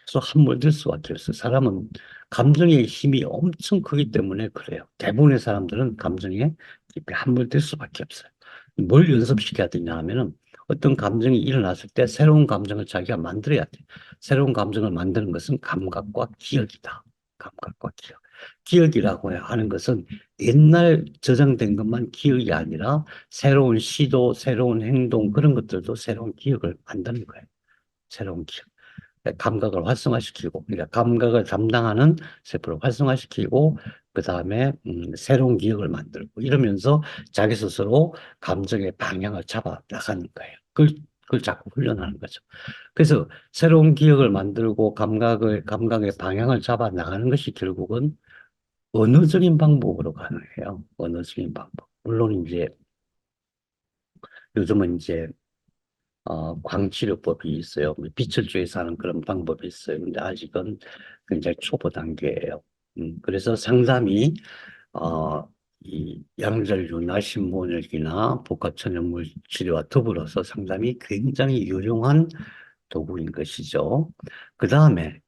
계속 함몰될 수밖에 없어요. 사람은 감정의 힘이 엄청 크기 때문에 그래요. 대부분의 사람들은 감정에 깊이 함몰될 수밖에 없어요. 뭘 연습시켜야 되냐 하면은 어떤 감정이 일어났을 때 새로운 감정을 자기가 만들어야 돼. 새로운 감정을 만드는 것은 감각과 기억이다. 감각과 기억. 기억이라고 하는 것은 옛날 저장된 것만 기억이 아니라 새로운 시도, 새로운 행동, 그런 것들도 새로운 기억을 만드는 거예요. 새로운 기억. 감각을 활성화시키고, 그러니까 감각을 담당하는 세포를 활성화시키고, 그 다음에 새로운 기억을 만들고, 이러면서 자기 스스로 감정의 방향을 잡아 나가는 거예요. 그걸 자꾸 훈련하는 거죠. 그래서 새로운 기억을 만들고 감각의 방향을 잡아 나가는 것이 결국은 언어적인 방법으로 가능해요. 언어적인 방법. 물론 이제 요즘은 이제 광치료법이 있어요. 빛을 쬐서 하는 그런 방법이 있어요. 근데 아직은 굉장히 초보 단계예요. 그래서 상담이, 어, 이 양절류나 신부원혈기나 복합천연물 치료와 더불어서 상담이 굉장히 유용한 도구인 것이죠. 그 다음에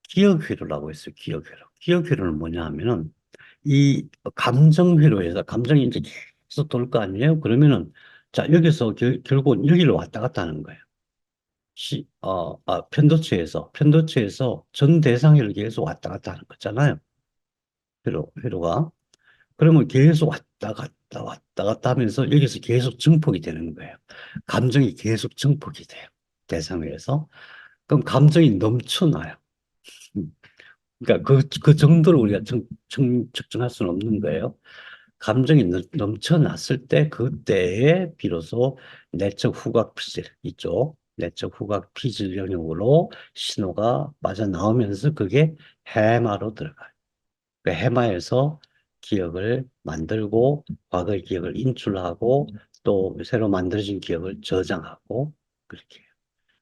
기억회로라고 했어요. 기억회로. 기억회로는 뭐냐 하면은 이 감정회로에서 감정이 이제 계속 돌 거 아니에요? 그러면은 자, 여기서 결국은 여기로 왔다 갔다 하는 거예요. 편도체에서 전 대상회를 계속 왔다 갔다 하는 거잖아요. 회로가. 그러면 계속 왔다 갔다 왔다 갔다 하면서 여기서 계속 증폭이 되는 거예요. 감정이 계속 증폭이 돼요. 대상회에서. 그럼 감정이 넘쳐나요. 음. 그러니까 그 정도로 우리가 측정할 수는 없는 거예요. 감정이 넘쳐났을 때 그때에 비로소 내적 후각 피질 있죠. 내적 후각 피질 영역으로 신호가 빠져나오면서 그게 해마로 들어가요. 그 해마에서 기억을 만들고 과거의 기억을 인출하고 또 새로 만들어진 기억을 저장하고 그렇게 해요.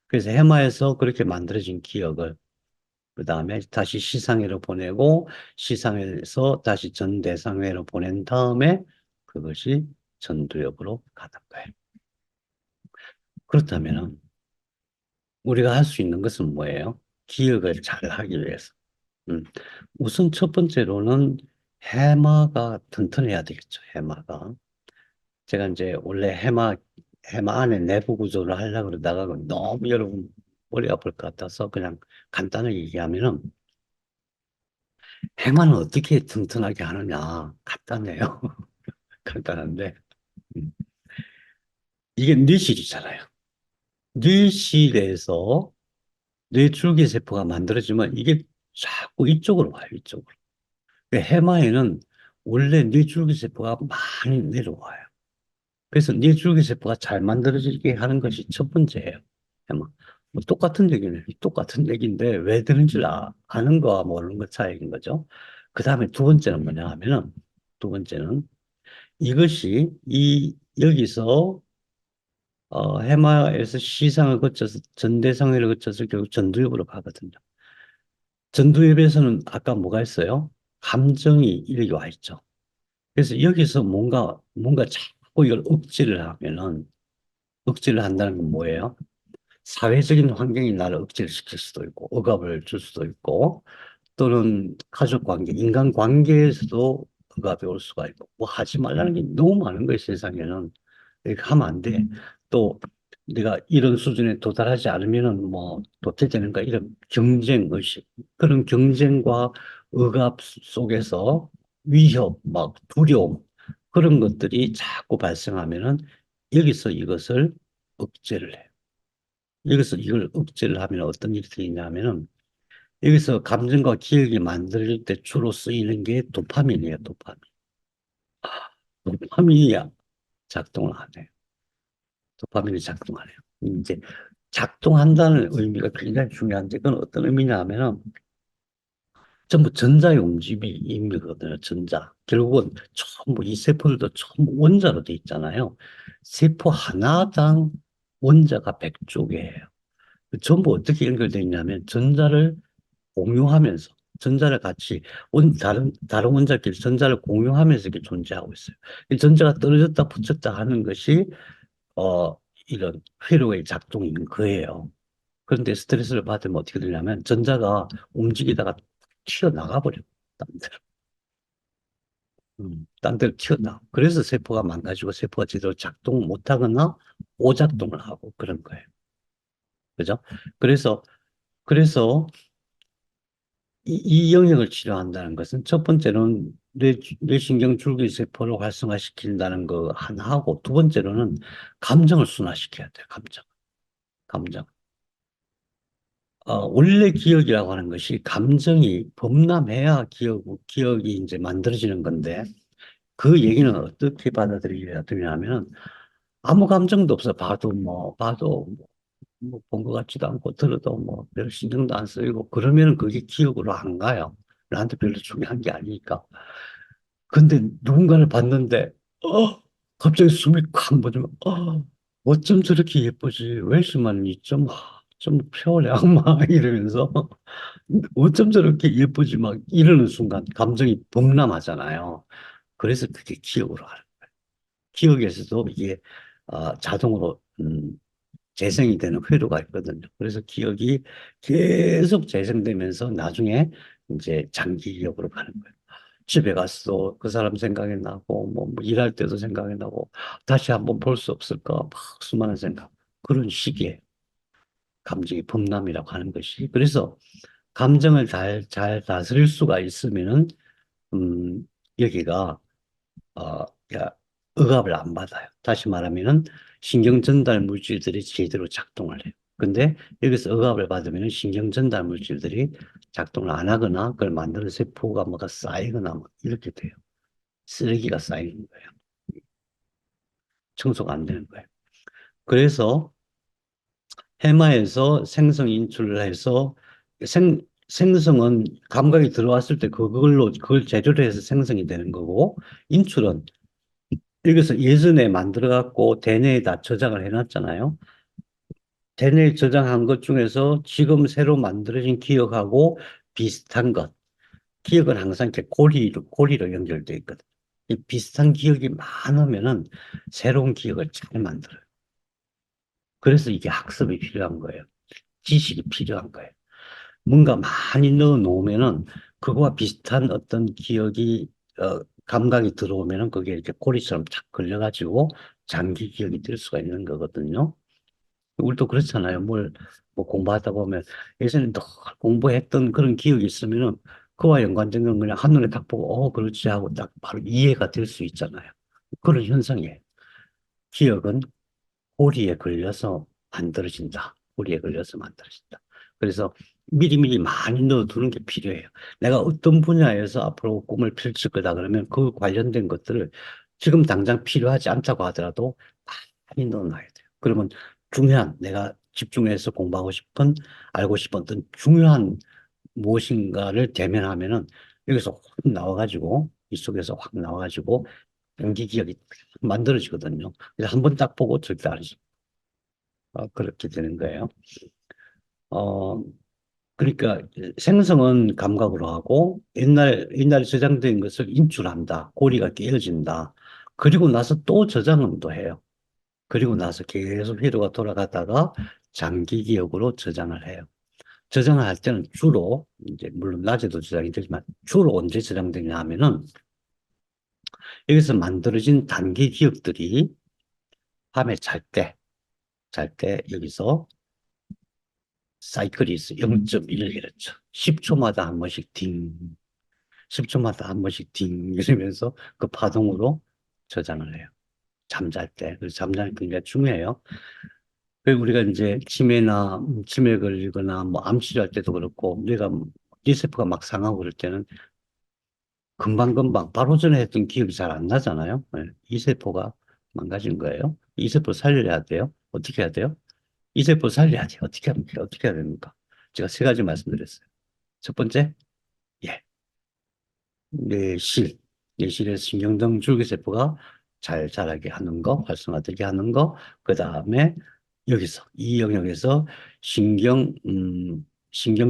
그래서 해마에서 그렇게 만들어진 기억을 그 다음에 다시 시상회로 보내고 시상회에서 다시 전대상회로 보낸 다음에 그것이 전두엽으로 가는 거예요. 그렇다면 우리가 할 수 있는 것은 뭐예요? 기억을 잘 하기 위해서. 음. 우선 첫 번째로는 해마가 튼튼해야 되겠죠. 해마가. 제가 이제 원래 해마 안에 내부 구조를 하려고 그러다가 너무 여러분 머리 아플 것 같아서 그냥 간단하게 얘기하면은 해마는 어떻게 튼튼하게 하느냐. 간단해요. 간단한데. 음. 이게 뇌실이잖아요. 뇌실에서 뇌줄기세포가 만들어지면 이게 자꾸 이쪽으로 와요. 이쪽으로. 해마에는 원래 뇌줄기세포가 많이 내려와요. 그래서 뇌줄기세포가 잘 만들어지게 하는 것이 첫 번째예요. 해마. 뭐 똑같은 얘기는 똑같은 얘기인데 왜 되는지 아는 거와 모르는 것 차이인 거죠. 그 다음에 두 번째는 뭐냐 하면은 두 번째는 이것이 여기서 해마에서 시상을 거쳐서 전대상회를 거쳐서 결국 전두엽으로 가거든요. 전두엽에서는 아까 뭐가 있어요? 감정이 이렇게 와 있죠. 그래서 여기서 뭔가 자꾸 이걸 억지를 한다는 건 뭐예요? 사회적인 환경이 나를 억지를 시킬 수도 있고, 억압을 줄 수도 있고, 또는 가족 관계, 인간 관계에서도 억압이 올 수가 있고, 뭐 하지 말라는 게 너무 많은 거예요, 세상에는. 이렇게 하면 안 돼. 또 내가 이런 수준에 도달하지 않으면은 뭐 도태되는가 이런 경쟁 의식 그런 경쟁과 억압 속에서 위협 막 두려움 그런 것들이 자꾸 발생하면은 여기서 이것을 억제를 해요. 여기서 이걸 억제를 하면 어떤 일이 생기냐면은 여기서 감정과 기억이 만들어질 때 주로 쓰이는 게 도파민이에요, 도파민. 도파민이 작동을 안 해요. 도파민이 작동 안 해요. 이제 작동한다는 의미가 굉장히 중요한데 그건 어떤 의미냐 하면은 전부 전자의 움직임이거든요. 전자. 결국은 전부 이 세포들도 전부 원자로 돼 있잖아요. 세포 하나당 원자가 100쪽이에요. 전부 어떻게 연결되어 있냐면 전자를 공유하면서 전자를 같이 다른 원자끼리 전자를 공유하면서 이렇게 존재하고 있어요. 이 전자가 떨어졌다 붙였다 하는 것이 어 이런 회로의 작동인 거예요. 그런데 스트레스를 받으면 어떻게 되냐면 전자가 움직이다가 튀어나가 버려요. 딴 데로. 딴 데로 튀어나와. 그래서 세포가 망가지고 세포가 제대로 작동 못하거나 오작동을 하고 그런 거예요. 그죠? 그래서, 그래서 이 영역을 치료한다는 것은 첫 번째로는 뇌신경 줄기 세포를 활성화시킨다는 거 하나 하고 두 번째로는 감정을 순화시켜야 돼요. 감정. 원래 기억이라고 하는 것이 감정이 범람해야 기억이 이제 만들어지는 건데 그 얘기는 어떻게 받아들여야 되냐면 아무 감정도 없어. 봐도 뭐 본 것 같지도 않고 들어도 뭐 별 신경도 안 쓰이고 그러면 그게 기억으로 안 가요. 나한테 별로 중요한 게 아니니까. 근데 누군가를 봤는데 갑자기 숨이 콱 멎으면 어쩜 저렇게 예쁘지? 왜 이렇게 좀 표래 악마 이러면서 어쩜 저렇게 예쁘지 막 이러는 순간 감정이 범람하잖아요. 그래서 그게 기억으로 가는 거예요. 기억에서도 이게 자동으로 재생이 되는 회로가 있거든요. 그래서 기억이 계속 재생되면서 나중에 이제 장기 기억으로 가는 거예요. 집에 갔어. 그 사람 생각이 나고, 뭐 일할 때도 생각이 나고, 다시 한번 볼 수 없을까? 막 수많은 생각. 그런 시기에. 감정의 범람이라고 하는 것이. 그래서 감정을 잘 다스릴 수가 있으면은, 음, 여기가, 어, 야, 억압을 안 받아요. 다시 말하면은, 신경 전달 물질들이 제대로 작동을 해요. 근데 여기서 억압을 받으면 신경 전달 물질들이 작동을 안 하거나 그걸 만드는 세포가 뭐가 쌓이거나 뭐 이렇게 돼요. 쓰레기가 쌓이는 거예요. 청소가 안 되는 거예요. 그래서 해마에서 생성 인출을 해서 생성은 감각이 들어왔을 때 그걸 재료로 해서 생성이 되는 거고, 인출은 여기서 예전에 만들어 갖고 대뇌에다 저장을 해놨잖아요. 대뇌에 저장한 것 중에서 지금 새로 만들어진 기억하고 비슷한 것. 기억은 항상 이렇게 고리로 연결되어 있거든. 이 비슷한 기억이 많으면은 새로운 기억을 잘 만들어요. 그래서 이게 학습이 필요한 거예요. 지식이 필요한 거예요. 뭔가 많이 넣어 놓으면은 그거와 비슷한 어떤 기억이, 감각이 들어오면은 그게 이렇게 고리처럼 착 걸려가지고 장기 기억이 될 수가 있는 거거든요. 우리도 그렇잖아요. 뭐 공부하다 보면 예전에 늘 공부했던 그런 기억이 있으면은 그와 연관된 건 그냥 한눈에 딱 보고, 그렇지 하고 딱 바로 이해가 될 수 있잖아요. 그런 현상이에요. 기억은 꼬리에 걸려서 만들어진다. 꼬리에 걸려서 만들어진다. 그래서 미리미리 많이 넣어두는 게 필요해요. 내가 어떤 분야에서 앞으로 꿈을 펼칠 거다 그러면 그 관련된 것들을 지금 당장 필요하지 않다고 하더라도 많이 넣어놔야 돼요. 그러면 내가 집중해서 공부하고 싶은, 알고 싶은 어떤 중요한 무엇인가를 대면하면은 여기서 확 나와가지고, 이 속에서 확 나와가지고 연기 기억이 만들어지거든요. 그래서 한번 딱 보고 절대 안 잊어. 그렇게 되는 거예요. 어, 그러니까 생성은 감각으로 하고 옛날에 저장된 것을 인출한다. 고리가 깨어진다. 그리고 나서 또 저장은 또 해요. 그리고 나서 계속 회로가 돌아가다가 장기 기억으로 저장을 해요. 저장을 할 때는 주로 이제 물론 낮에도 저장이 되지만 주로 언제 저장되냐 하면은 여기서 만들어진 단기 기억들이 밤에 잘 때 여기서 사이클이 있어. 0.1Hz. 10초마다 한 번씩 딩, 10초마다 한 번씩 딩 이러면서 그 파동으로 저장을 해요. 잠잘 때. 그래서 잠자는 게 굉장히 중요해요. 그리고 우리가 이제 치매 걸리거나 뭐 암 치료할 때도 그렇고 우리가 뇌세포가 막 상하고 그럴 때는 금방금방 바로 전에 했던 기억이 잘 안 나잖아요. 네. 이 세포가 망가진 거예요. 이 세포 살려야 돼요. 어떻게 해야 돼요? 이 세포 살려야 돼요. 어떻게 해야 됩니까? 제가 세 가지 말씀드렸어요. 첫 번째, 예, 뇌실. 뇌실에서 신경등 줄기세포가 잘 자라게 하는 거, 활성화되게 하는 거, 그 다음에 여기서, 이 영역에서 신경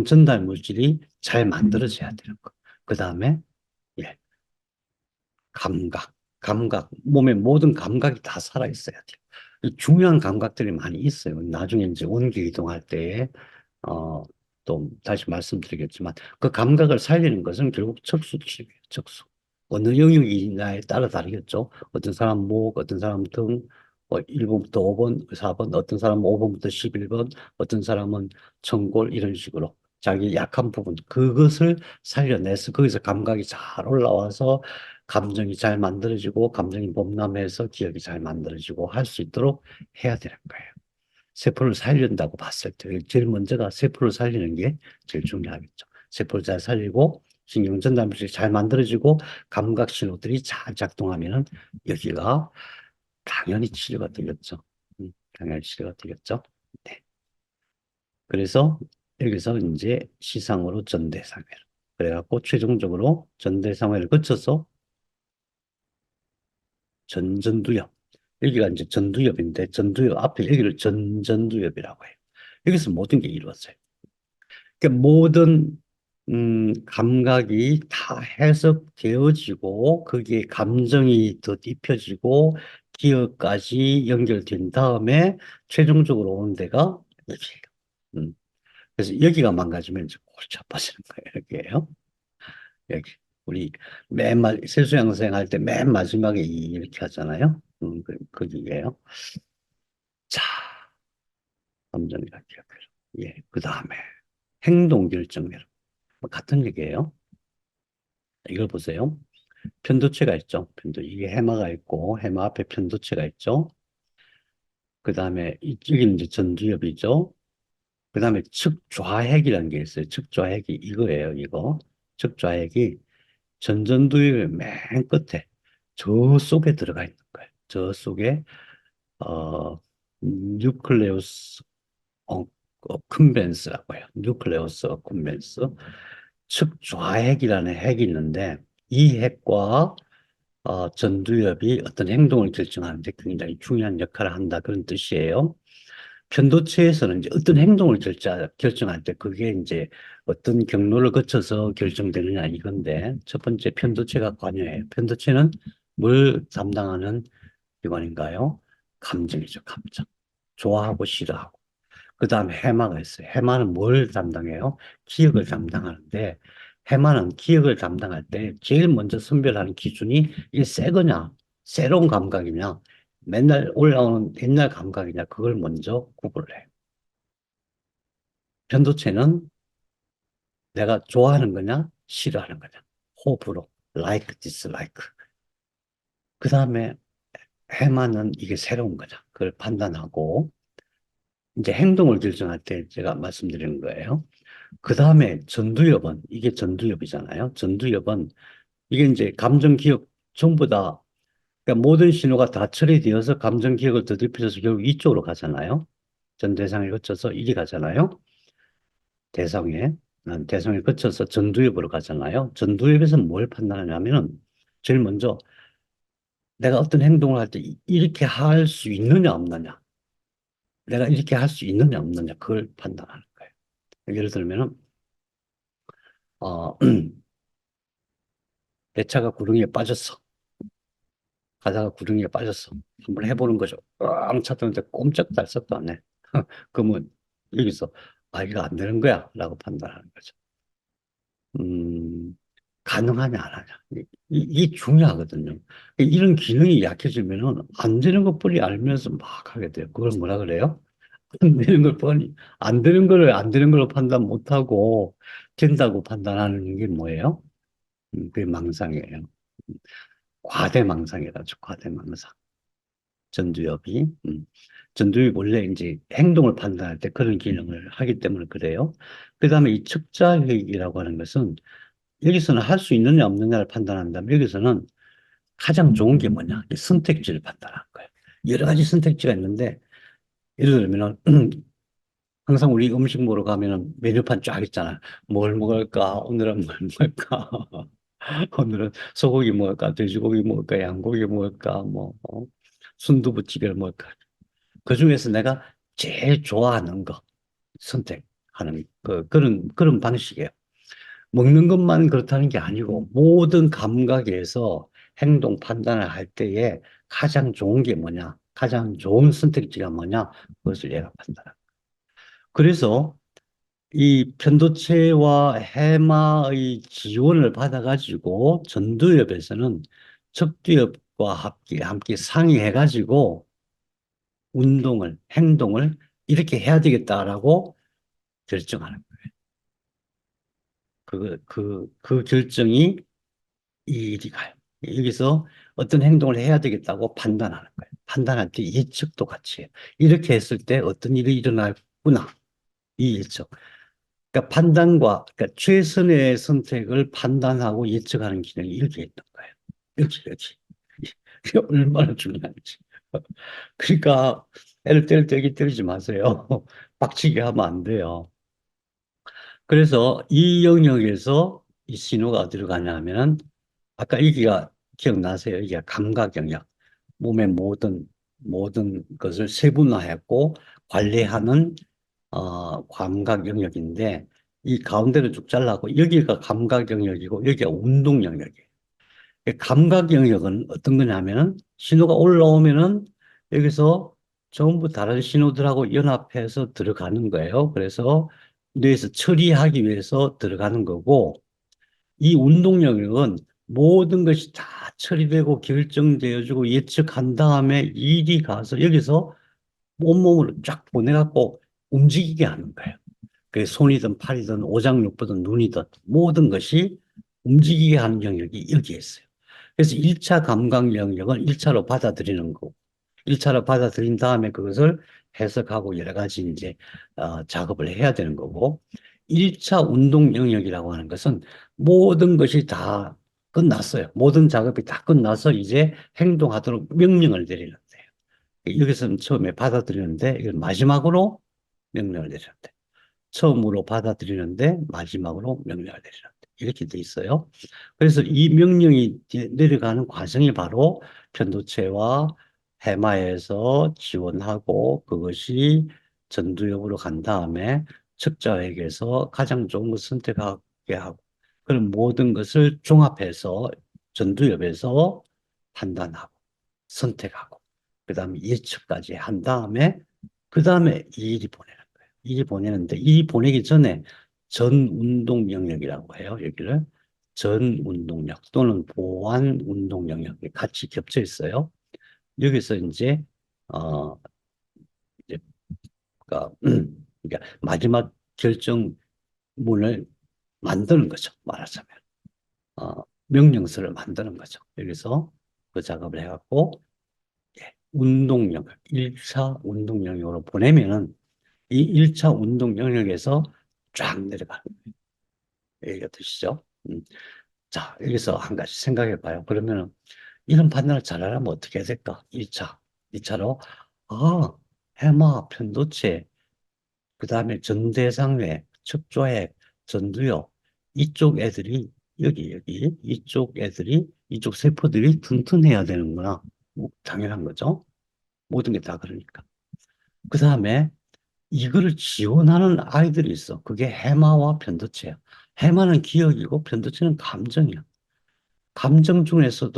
전달 물질이 잘 만들어져야 되는 거. 그 다음에, 예, 몸의 모든 감각이 다 살아있어야 돼요. 중요한 감각들이 많이 있어요. 나중에 이제 원기 이동할 때, 어, 또 다시 말씀드리겠지만 그 감각을 살리는 것은 결국 척수치료예요. 척수. 어느 영역이냐에 따라 다르겠죠. 어떤 사람 목, 어떤 사람 등, 1번부터 5번, 4번, 어떤 사람은 5번부터 11번, 어떤 사람은 청골 이런 식으로 자기 약한 부분 그것을 살려내서 거기서 감각이 잘 올라와서 감정이 잘 만들어지고 감정이 범람해서 기억이 잘 만들어지고 할 수 있도록 해야 되는 거예요. 세포를 살린다고 봤을 때 제일 먼저가 세포를 살리는 게 제일 중요하겠죠. 세포를 잘 살리고 신경 전달물질이 잘 만들어지고 감각 신호들이 잘 작동하면은 여기가 당연히 치료가 되겠죠. 당연히 치료가 되겠죠. 네. 그래서 여기서 이제 시상으로 전대상회를 그래갖고 최종적으로 전대상회를 거쳐서 전두엽. 여기가 이제 전두엽인데 전두엽 앞에 여기를 전두엽이라고 해요. 여기서 모든 게 이루어져요. 그러니까 모든 감각이 다 해석되어지고 거기에 감정이 더 입혀지고 기억까지 연결된 다음에 최종적으로 오는 데가 여기예요. 음. 그래서 여기가 망가지면 이제 골치 아파지는 거예요. 여기에요. 여기. 우리 세수양생 할 때 맨 마지막에 이렇게 하잖아요. 거기에요. 자, 감정이라 기억해요. 예, 그 다음에 행동 결정력. 뭐 같은 얘기예요. 이걸 보세요. 편도체가 있죠. 이게 해마가 있고, 해마 앞에 편도체가 있죠. 그 다음에 이게 이제 전두엽이죠. 그 다음에 측좌핵이라는 게 있어요. 측좌핵이 이거예요, 이거. 측좌핵이 전전두엽의 맨 끝에 저 속에 들어가 있는 거예요. 저 속에 뉴클레우스 컴벤스라고 해요. 뉴클레우스 컴벤스. 측좌핵이라는 핵이 있는데 이 핵과 전두엽이 어떤 행동을 결정하는 데 굉장히 중요한 역할을 한다 그런 뜻이에요. 편도체에서는 이제 어떤 행동을 결정할 때 그게 이제 어떤 경로를 거쳐서 결정되느냐 이건데 첫 번째 편도체가 관여해요. 편도체는 뭘 담당하는 기관인가요? 감정이죠, 감정. 좋아하고 싫어하고. 그 다음에 해마가 있어요. 해마는 뭘 담당해요? 기억을 담당하는데 해마는 기억을 담당할 때 제일 먼저 선별하는 기준이 이게 새 거냐, 새로운 감각이냐, 맨날 올라오는 옛날 감각이냐, 그걸 먼저 구분을 해요. 편도체는 내가 좋아하는 거냐, 싫어하는 거냐, 호불호, like, dislike. 그 다음에 해마는 이게 새로운 거냐, 그걸 판단하고 이제 행동을 결정할 때 제가 말씀드리는 거예요. 그 다음에 전두엽은, 이게 전두엽이잖아요. 전두엽은, 이게 이제 감정, 기억, 전부 다, 그러니까 모든 신호가 다 처리되어서 감정, 기억을 더듬혀서 결국 이쪽으로 가잖아요. 전 대상을 거쳐서 이리 가잖아요. 대상에, 대상을 거쳐서 전두엽으로 가잖아요. 전두엽에서 뭘 판단하냐면은, 제일 먼저 내가 어떤 행동을 할 때 이렇게 할 수 있느냐, 없느냐. 내가 이렇게 할 수 있느냐, 없느냐. 그걸 판단하는 거예요. 예를 들면은, 어, 내 차가 구릉에 빠졌어. 가다가 구덩이에 빠졌어. 한번 해보는 거죠. 꽝 찼는데 꼼짝달싹도 안 해. 그러면 여기서 아 이거 안 되는 거야 라고 판단하는 거죠. 음, 가능하냐 안 하냐. 이게 중요하거든요. 이런 기능이 약해지면은 안 되는 것뿐이 알면서 막 하게 돼요. 그걸 뭐라 그래요? 안 되는 걸 뻔히 안 되는 거를 안 되는 걸로 판단 못하고 된다고 판단하는 게 뭐예요? 그게 망상이에요. 과대망상이라죠. 과대망상. 전두엽이. 전두엽이 원래 이제 행동을 판단할 때 그런 기능을 하기 때문에 그래요. 그 다음에 이 측자회의라고 하는 것은 여기서는 할 수 있느냐 없느냐를 판단한다면 여기서는 가장 좋은 게 뭐냐? 이 선택지를 판단하는 거예요. 여러 가지 선택지가 있는데 예를 들면 항상 우리 음식 먹으러 가면은 메뉴판 쫙 있잖아. 뭘 먹을까? 오늘은 뭘 먹을까? 오늘은 소고기 먹을까? 돼지고기 먹을까? 양고기 먹을까? 뭐 순두부찌개를 먹을까? 그 중에서 내가 제일 좋아하는 거 선택하는 그런 방식이에요. 먹는 것만 그렇다는 게 아니고 모든 감각에서 행동 판단을 할 때에 가장 좋은 게 뭐냐, 가장 좋은 선택지가 뭐냐, 그것을 얘가 판단합니다. 그래서 이 편도체와 해마의 지원을 받아가지고 전두엽에서는 측두엽과 함께 상의해가지고 행동을 이렇게 해야 되겠다라고 결정하는 거예요. 그 결정이 이리 가요. 여기서 어떤 행동을 해야 되겠다고 판단하는 거예요. 판단할 때 예측도 같이 해요. 이렇게 했을 때 어떤 일이 일어나구나. 이 예측. 그러니까 그러니까 최선의 선택을 판단하고 예측하는 기능이 이렇게 있는 거예요. 이렇게. 이게 얼마나 중요한지. 그러니까 애를 때릴 때 애기 때리지 마세요. 빡치게 하면 안 돼요. 그래서 이 영역에서 이 신호가 어디로 가냐 하면은 아까 여기가 기억나세요? 여기가 감각 영역. 몸의 모든 것을 세분화했고 관리하는 감각 영역인데 이 가운데를 쭉 잘라고 여기가 감각 영역이고 여기가 운동 영역이에요. 감각 영역은 어떤 거냐면은 신호가 올라오면은 여기서 전부 다른 신호들하고 연합해서 들어가는 거예요. 그래서 뇌에서 처리하기 위해서 들어가는 거고 이 운동 영역은 모든 것이 다 처리되고 결정되어지고 예측한 다음에 일이 가서 여기서 온몸으로 쫙 보내갖고 움직이게 하는 거예요. 그게 손이든 팔이든 오장육부든 눈이든 모든 것이 움직이게 하는 영역이 여기에 있어요. 그래서 1차 감각 영역은 1차로 받아들이는 거고 1차로 받아들인 다음에 그것을 해석하고 여러 가지 이제 작업을 해야 되는 거고 1차 운동 영역이라고 하는 것은 모든 것이 다 끝났어요. 모든 작업이 다 끝나서 이제 행동하도록 명령을 내리는 거예요. 여기서는 처음에 받아들이는데 이걸 마지막으로 명령을 내리는데 처음으로 받아들이는데 마지막으로 명령을 내리는데 이렇게 돼 있어요. 그래서 이 명령이 내려가는 과정이 바로 편도체와 해마에서 지원하고 그것이 전두엽으로 간 다음에 측자액에서 가장 좋은 것을 선택하게 하고 그런 모든 것을 종합해서 전두엽에서 판단하고 선택하고 그다음에 예측까지 한 다음에 그다음에 이 일이 보내는 거예요. 일이 보내는데 이 보내기 전에 전 운동 영역이라고 해요. 여기를 전 운동력 또는 보완 운동 영역이 같이 겹쳐 있어요. 여기서 이제 어 이제 그러니까, 그러니까 마지막 결정문을 만드는 거죠. 말하자면 명령서를 만드는 거죠. 여기서 그 작업을 해갖고 운동 영역 1차 운동 영역으로 보내면은 이 1차 운동 영역에서 쫙 내려가는 거예요. 얘기가 되시죠? 자, 여기서 한 가지 생각해 봐요. 그러면은 이런 판단을 잘하려면 어떻게 해야 될까? 1차, 2차로 아, 해마, 편도체, 그 다음에 전대상외, 척조액, 전두엽 이쪽 애들이 여기 이쪽 애들이 이쪽 세포들이 튼튼해야 되는구나. 뭐, 당연한 거죠. 모든 게 다 그러니까. 그 다음에 이거를 지원하는 아이들이 있어. 그게 해마와 편도체야. 해마는 기억이고 편도체는 감정이야. 감정 중에서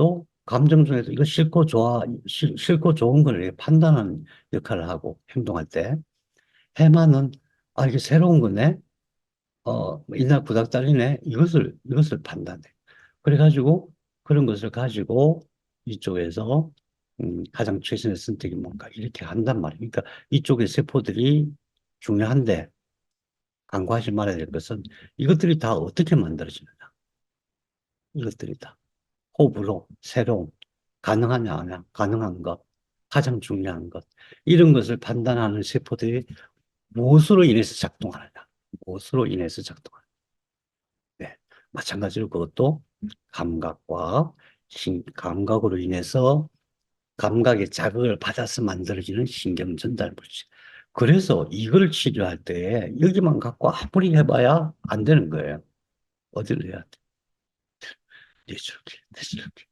이거 싫고 좋아, 싫고 좋은 걸 판단하는 역할을 하고 행동할 때 해마는 아 이게 새로운 거네. 이날 구닥다리네. 이것을 판단해. 그래가지고 그런 것을 가지고 이쪽에서 가장 최선의 선택이 뭔가 이렇게 한단 말이에요. 그러니까 이쪽의 세포들이 중요한데 간과하지 말아야 될 것은 이것들이 다 어떻게 만들어지느냐. 이것들이 다 호불호, 새로움, 가능하냐, 안 하냐, 가능한 것, 가장 중요한 것. 이런 것을 판단하는 세포들이 무엇으로 인해서 작동하느냐. 무엇으로 인해서 작동하느냐. 네. 마찬가지로 그것도 감각과 감각으로 인해서 감각의 자극을 받아서 만들어지는 신경 전달 물질. 그래서 이걸 치료할 때 여기만 갖고 아무리 해봐야 안 되는 거예요. 어디를 해야 돼? 뇌줄기, 뇌줄기.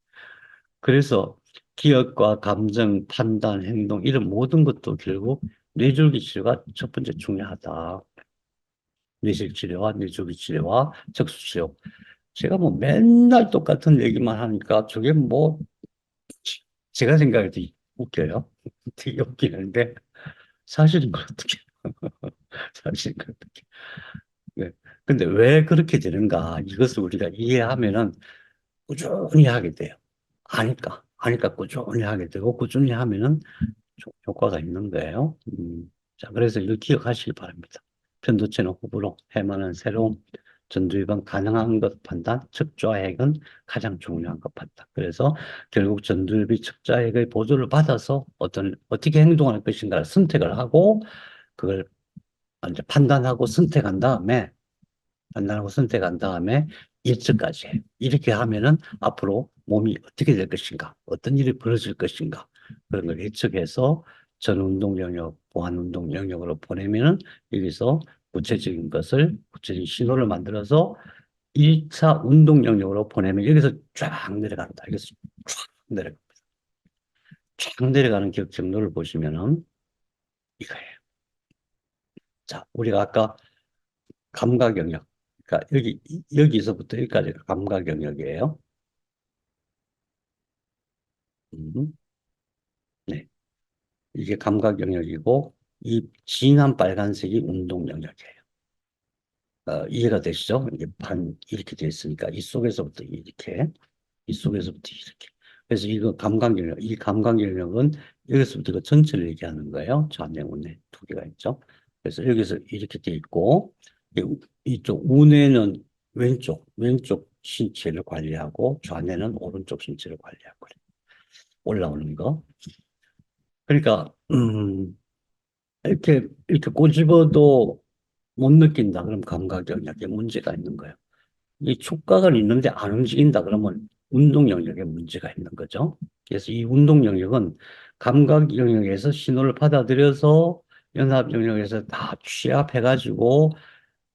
그래서 기억과 감정, 판단, 행동 이런 모든 것도 결국 뇌줄기 치료가 첫 번째 중요하다. 뇌실 치료와 뇌줄기 치료와 적수 치료. 제가 뭐 맨날 똑같은 얘기만 하니까 저게 뭐 제가 생각해도 웃겨요. 되게 웃기는데 사실은 그렇게 사실은 그렇게. 네. 근데 왜 그렇게 되는가? 이것을 우리가 이해하면은 꾸준히 하게 돼요. 아니까 꾸준히 하게 되고 꾸준히 하면은 효과가 있는 거예요. 자, 그래서 이걸 기억하시기 바랍니다. 편도체는 호불호, 해마는 새로움, 전두엽은 가능한 것 판단, 척좌핵은 가장 중요한 것 판단. 그래서 결국 전두엽이 척좌핵의 보조를 받아서 어떻게 행동할 것인가를 선택을 하고 그걸 이제 판단하고 선택한 다음에 일찍까지 해. 이렇게 하면은 앞으로 몸이 어떻게 될 것인가, 어떤 일이 벌어질 것인가, 그런 걸 예측해서 전 운동 영역, 보완 운동 영역으로 보내면은 여기서 구체적인 신호를 만들어서 1차 운동 영역으로 보내면 여기서 쫙 내려간다. 여기서 쫙 내려가. 쫙 내려가는 경로를 보시면은 이거예요. 자, 우리가 아까 감각 영역. 그러니까 여기서부터 여기까지가 감각 영역이에요. 음, 네. 이게 감각 영역이고, 이 진한 빨간색이 운동 영역이에요. 이해가 되시죠? 이게 이렇게 되어 있으니까, 이 속에서부터 이렇게. 그래서 이거 감각 영역, 이 감각 영역은 여기서부터 그 전체를 얘기하는 거예요. 좌뇌, 우뇌 두 개가 있죠. 그래서 여기서 이렇게 되어 있고, 이쪽 우뇌는 왼쪽 신체를 관리하고 좌뇌는 오른쪽 신체를 관리하고 그래. 올라오는 거. 그러니까 이렇게 꼬집어도 못 느낀다. 그럼 감각 영역에 문제가 있는 거예요. 이 촉각은 있는데 안 움직인다. 그러면 운동 영역에 문제가 있는 거죠. 그래서 이 운동 영역은 감각 영역에서 신호를 받아들여서 연합 영역에서 다 취합해가지고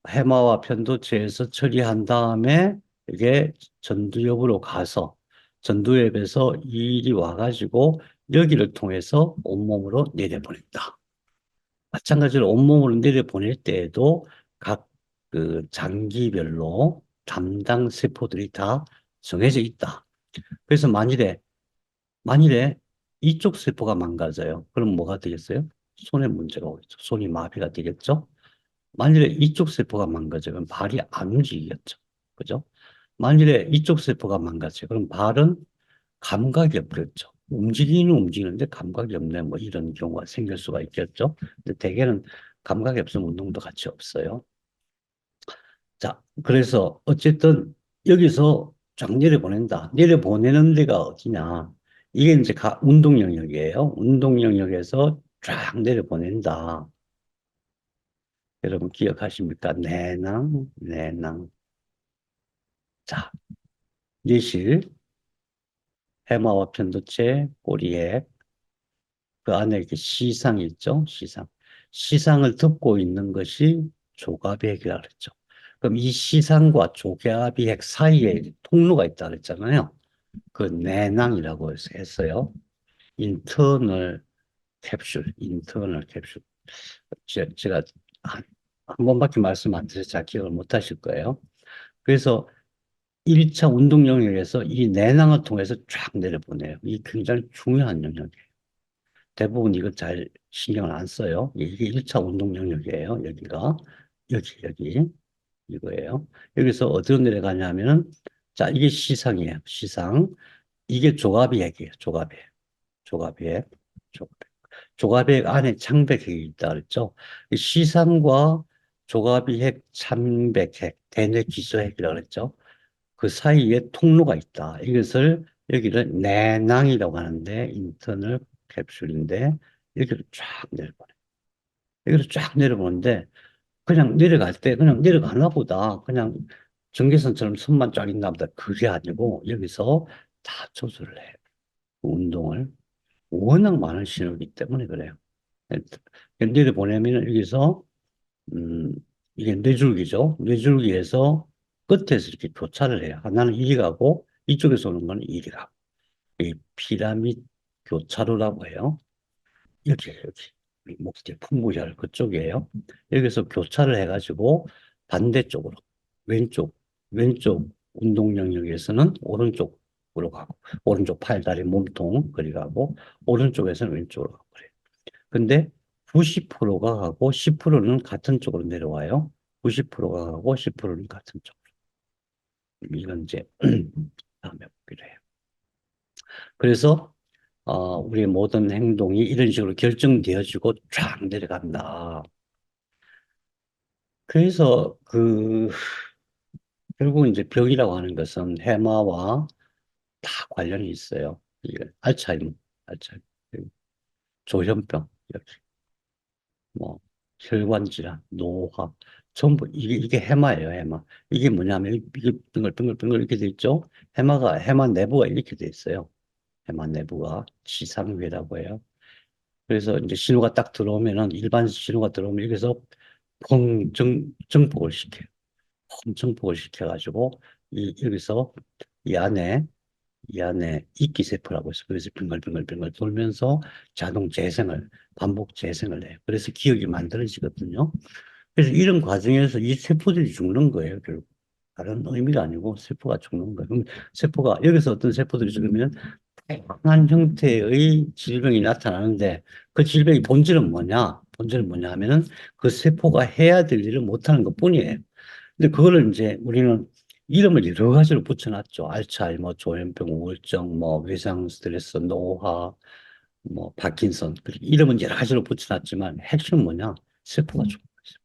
해마와 편도체에서 처리한 다음에 이게 전두엽으로 가서 전두엽에서 이 일이 와가지고 여기를 통해서 온몸으로 내려보낸다. 마찬가지로 온몸으로 내려보낼 때에도 각 그 장기별로 담당 세포들이 다 정해져 있다. 그래서 만일에 이쪽 세포가 망가져요. 그럼 뭐가 되겠어요? 손에 문제가 오겠죠. 손이 마비가 되겠죠. 만일에 이쪽 세포가 망가져요. 발이 안 움직이겠죠. 그죠? 만일에 이쪽 세포가 망가져요. 그럼 발은 감각이 없겠죠. 움직이는데 감각이 없네. 뭐 이런 경우가 생길 수가 있겠죠. 근데 대개는 감각이 없으면 운동도 같이 없어요. 자, 그래서 어쨌든 여기서 쫙 내려보낸다. 내려보내는 데가 어디냐. 이게 이제 운동 영역이에요. 운동 영역에서 쫙 내려보낸다. 여러분 기억하십니까? 내낭. 자, 뇌실, 해마와 편도체, 꼬리에 그 안에 이렇게 시상이 있죠? 시상. 시상을 덮고 있는 것이 조갑액이라고 그랬죠. 그럼 이 시상과 조갑액 사이에 통로가 있다 그랬잖아요. 그 내낭이라고 했어요. 인터널 캡슐. 제가 한 번밖에 말씀 안 드려서 잘 기억을 못 하실 거예요. 그래서 1차 운동 영역에서 이 내낭을 통해서 쫙 내려보내요. 이게 굉장히 중요한 영역이에요. 대부분 이거 잘 신경을 안 써요. 이게 1차 운동 영역이에요. 여기가. 여기. 이거예요. 여기서 어디로 내려가냐면은, 자, 이게 시상이에요. 시상. 이게 조갑이액이에요. 조갑이액. 조갑이액. 조갑이액. 조갑이액 안에 창백핵이 있다 그랬죠. 이 시상과 조갑이핵, 창백핵, 대뇌기소핵이라고 그랬죠. 그 사이에 통로가 있다. 이것을 여기를 내낭이라고 하는데 인터널 캡슐인데 여기를 쫙 내려보내. 여기를 쫙 내려보는데 그냥 내려갈 때 그냥 내려가나 보다. 그냥 전개선처럼 손만 쫙 있나 보다. 그게 아니고 여기서 다 조절을 해. 운동을. 워낙 많은 신호이기 때문에 그래요. 내려보내면 여기서 음, 이게 뇌줄기죠. 뇌줄기에서 끝에서 이렇게 교차를 해요. 하나는 이리 가고 이쪽에서 오는 건 이리 가고. 이 피라밋 교차로라고 해요. 여기. 목대 풍부혈 그쪽이에요. 여기서 교차를 해가지고 반대쪽으로 왼쪽 운동 영역에서는 오른쪽으로 가고 오른쪽 팔, 다리, 몸통 그리 가고 오른쪽에서는 왼쪽으로 가고 그래요. 근데 90%가 가고 10%는 같은 쪽으로 내려와요. 90%가 가고 10%는 같은 쪽으로. 이건 이제 다음에 보기로 해요. 그래서 우리의 모든 행동이 이런 식으로 결정되어지고 쫙 내려간다. 그래서 결국 이제 병이라고 하는 것은 해마와 다 관련이 있어요. 이게 알츠하이머, 조현병, 이렇게 뭐 혈관 질환, 노화, 전부 이게 해마예요, 해마. 이게 뭐냐면 이게 빙글빙글 이렇게 돼 있죠. 해마 내부가 이렇게 돼 있어요. 해마 내부가 지상회라고 해요. 그래서 이제 신호가 딱 들어오면은 일반 신호가 들어오면 여기서 증폭을 시켜요. 증폭을 시켜가지고 여기서 이 안에 이기세포라고 해서 그래서 빙글빙글 돌면서 자동 재생을 반복 재생을 해요. 그래서 기억이 만들어지거든요. 그래서 이런 과정에서 이 세포들이 죽는 거예요, 결국. 다른 의미가 아니고 세포가 죽는 거예요. 그럼 세포가 여기서 어떤 세포들이 죽으면 다양한 형태의 질병이 나타나는데 그 질병의 본질은 뭐냐? 본질은 뭐냐 하면은 그 세포가 해야 될 일을 못하는 것뿐이에요. 근데 그거를 이제 우리는 이름을 여러 가지로 붙여놨죠. 알츠하이머, 조현병, 우울증, 뭐 외상 스트레스, 노화, 뭐 파킨슨. 이름은 여러 가지로 붙여놨지만 핵심은 뭐냐? 세포가 죽는 거죠.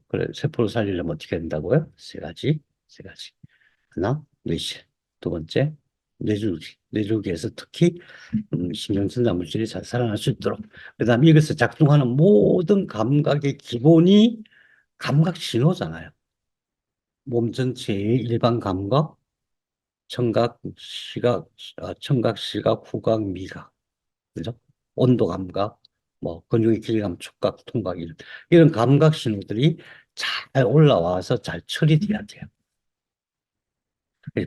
그래, 세포를 살리려면 어떻게 된다고요? 세 가지. 하나, 뇌실. 두 번째, 뇌줄기. 뇌줄기에서 특히 신경전달 물질이 잘 살아날 수 있도록. 그 다음에 이것을 작동하는 모든 감각의 기본이 감각 신호잖아요. 몸 전체의 일반 감각, 청각, 시각, 청각, 시각, 후각, 미각. 그죠? 온도 감각, 뭐, 근육의 길이감, 촉각, 통각, 이런 감각 신호들이 잘 올라와서 잘 처리돼야 돼요.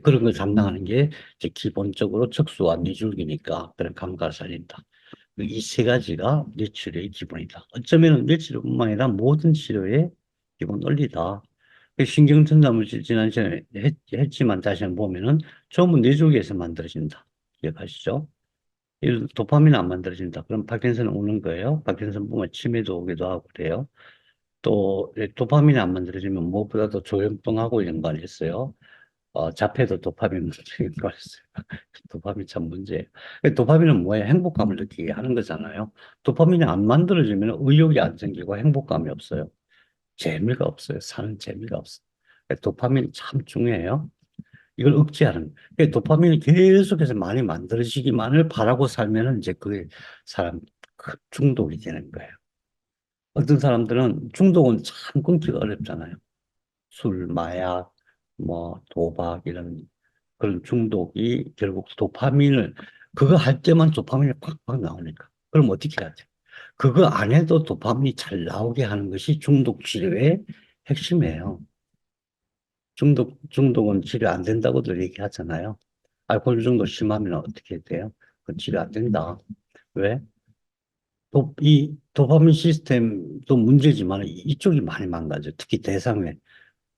그런 걸 담당하는 게 이제 기본적으로 척수와 뇌줄기니까 그런 감각을 살린다. 이 세 가지가 뇌치료의 기본이다. 어쩌면 뇌치료뿐만 아니라 모든 치료의 기본 원리다. 신경전달물질 지난 시간에 했지만 다시 한번 보면은 전부 뇌줄기에서 만들어진다. 기억하시죠? 이 도파민은 안 만들어진다. 그럼 파킨슨은 오는 거예요. 파킨슨 보면 치매도 오기도 하고 그래요. 또 도파민이 안 만들어지면 무엇보다도 조현병하고 연관했어요. 자폐도 도파민 문제 연관했어요. 도파민 참 문제예요. 도파민은 뭐예요? 행복감을 느끼게 하는 거잖아요. 도파민이 안 만들어지면 의욕이 안 생기고 행복감이 없어요. 재미가 없어요. 사는 재미가 없어요. 도파민이 참 중요해요. 이걸 억제하는. 도파민이 계속해서 많이 만들어지기만을 바라고 살면은 이제 그게 사람 중독이 되는 거예요. 어떤 사람들은 중독은 참 끊기가 어렵잖아요. 술, 마약, 뭐 도박 이런 그런 중독이 결국 도파민을 그거 할 때만 도파민이 팍팍 나오니까. 그럼 어떻게 해야 돼? 그거 안 해도 도파민이 잘 나오게 하는 것이 중독 치료의 핵심이에요. 중독은 치료 안 된다고들 얘기하잖아요. 알코올 중독 심하면 어떻게 돼요? 그 치료 안 된다. 왜? 이 도파민 시스템도 문제지만 이쪽이 많이 망가져. 특히 대상외.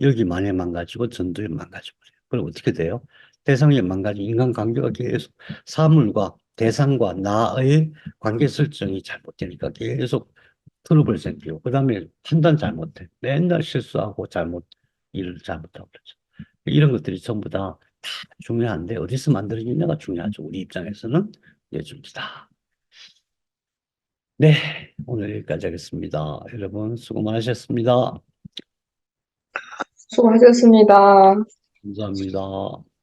여기 많이 망가지고 전두에 망가져버려요. 그럼 어떻게 돼요? 대상이 망가지고 인간관계가 계속 사물과 대상과 나의 관계 설정이 잘못되니까 계속 트러블 생기고 그 다음에 판단 잘못해. 맨날 실수하고 일을 잘못하고 그러죠. 이런 것들이 전부 다 중요한데 어디서 만들어지냐가 중요하죠. 우리 입장에서는 뇌줄기다. 네, 오늘 여기까지 하겠습니다. 여러분 수고 많으셨습니다. 수고하셨습니다. 감사합니다.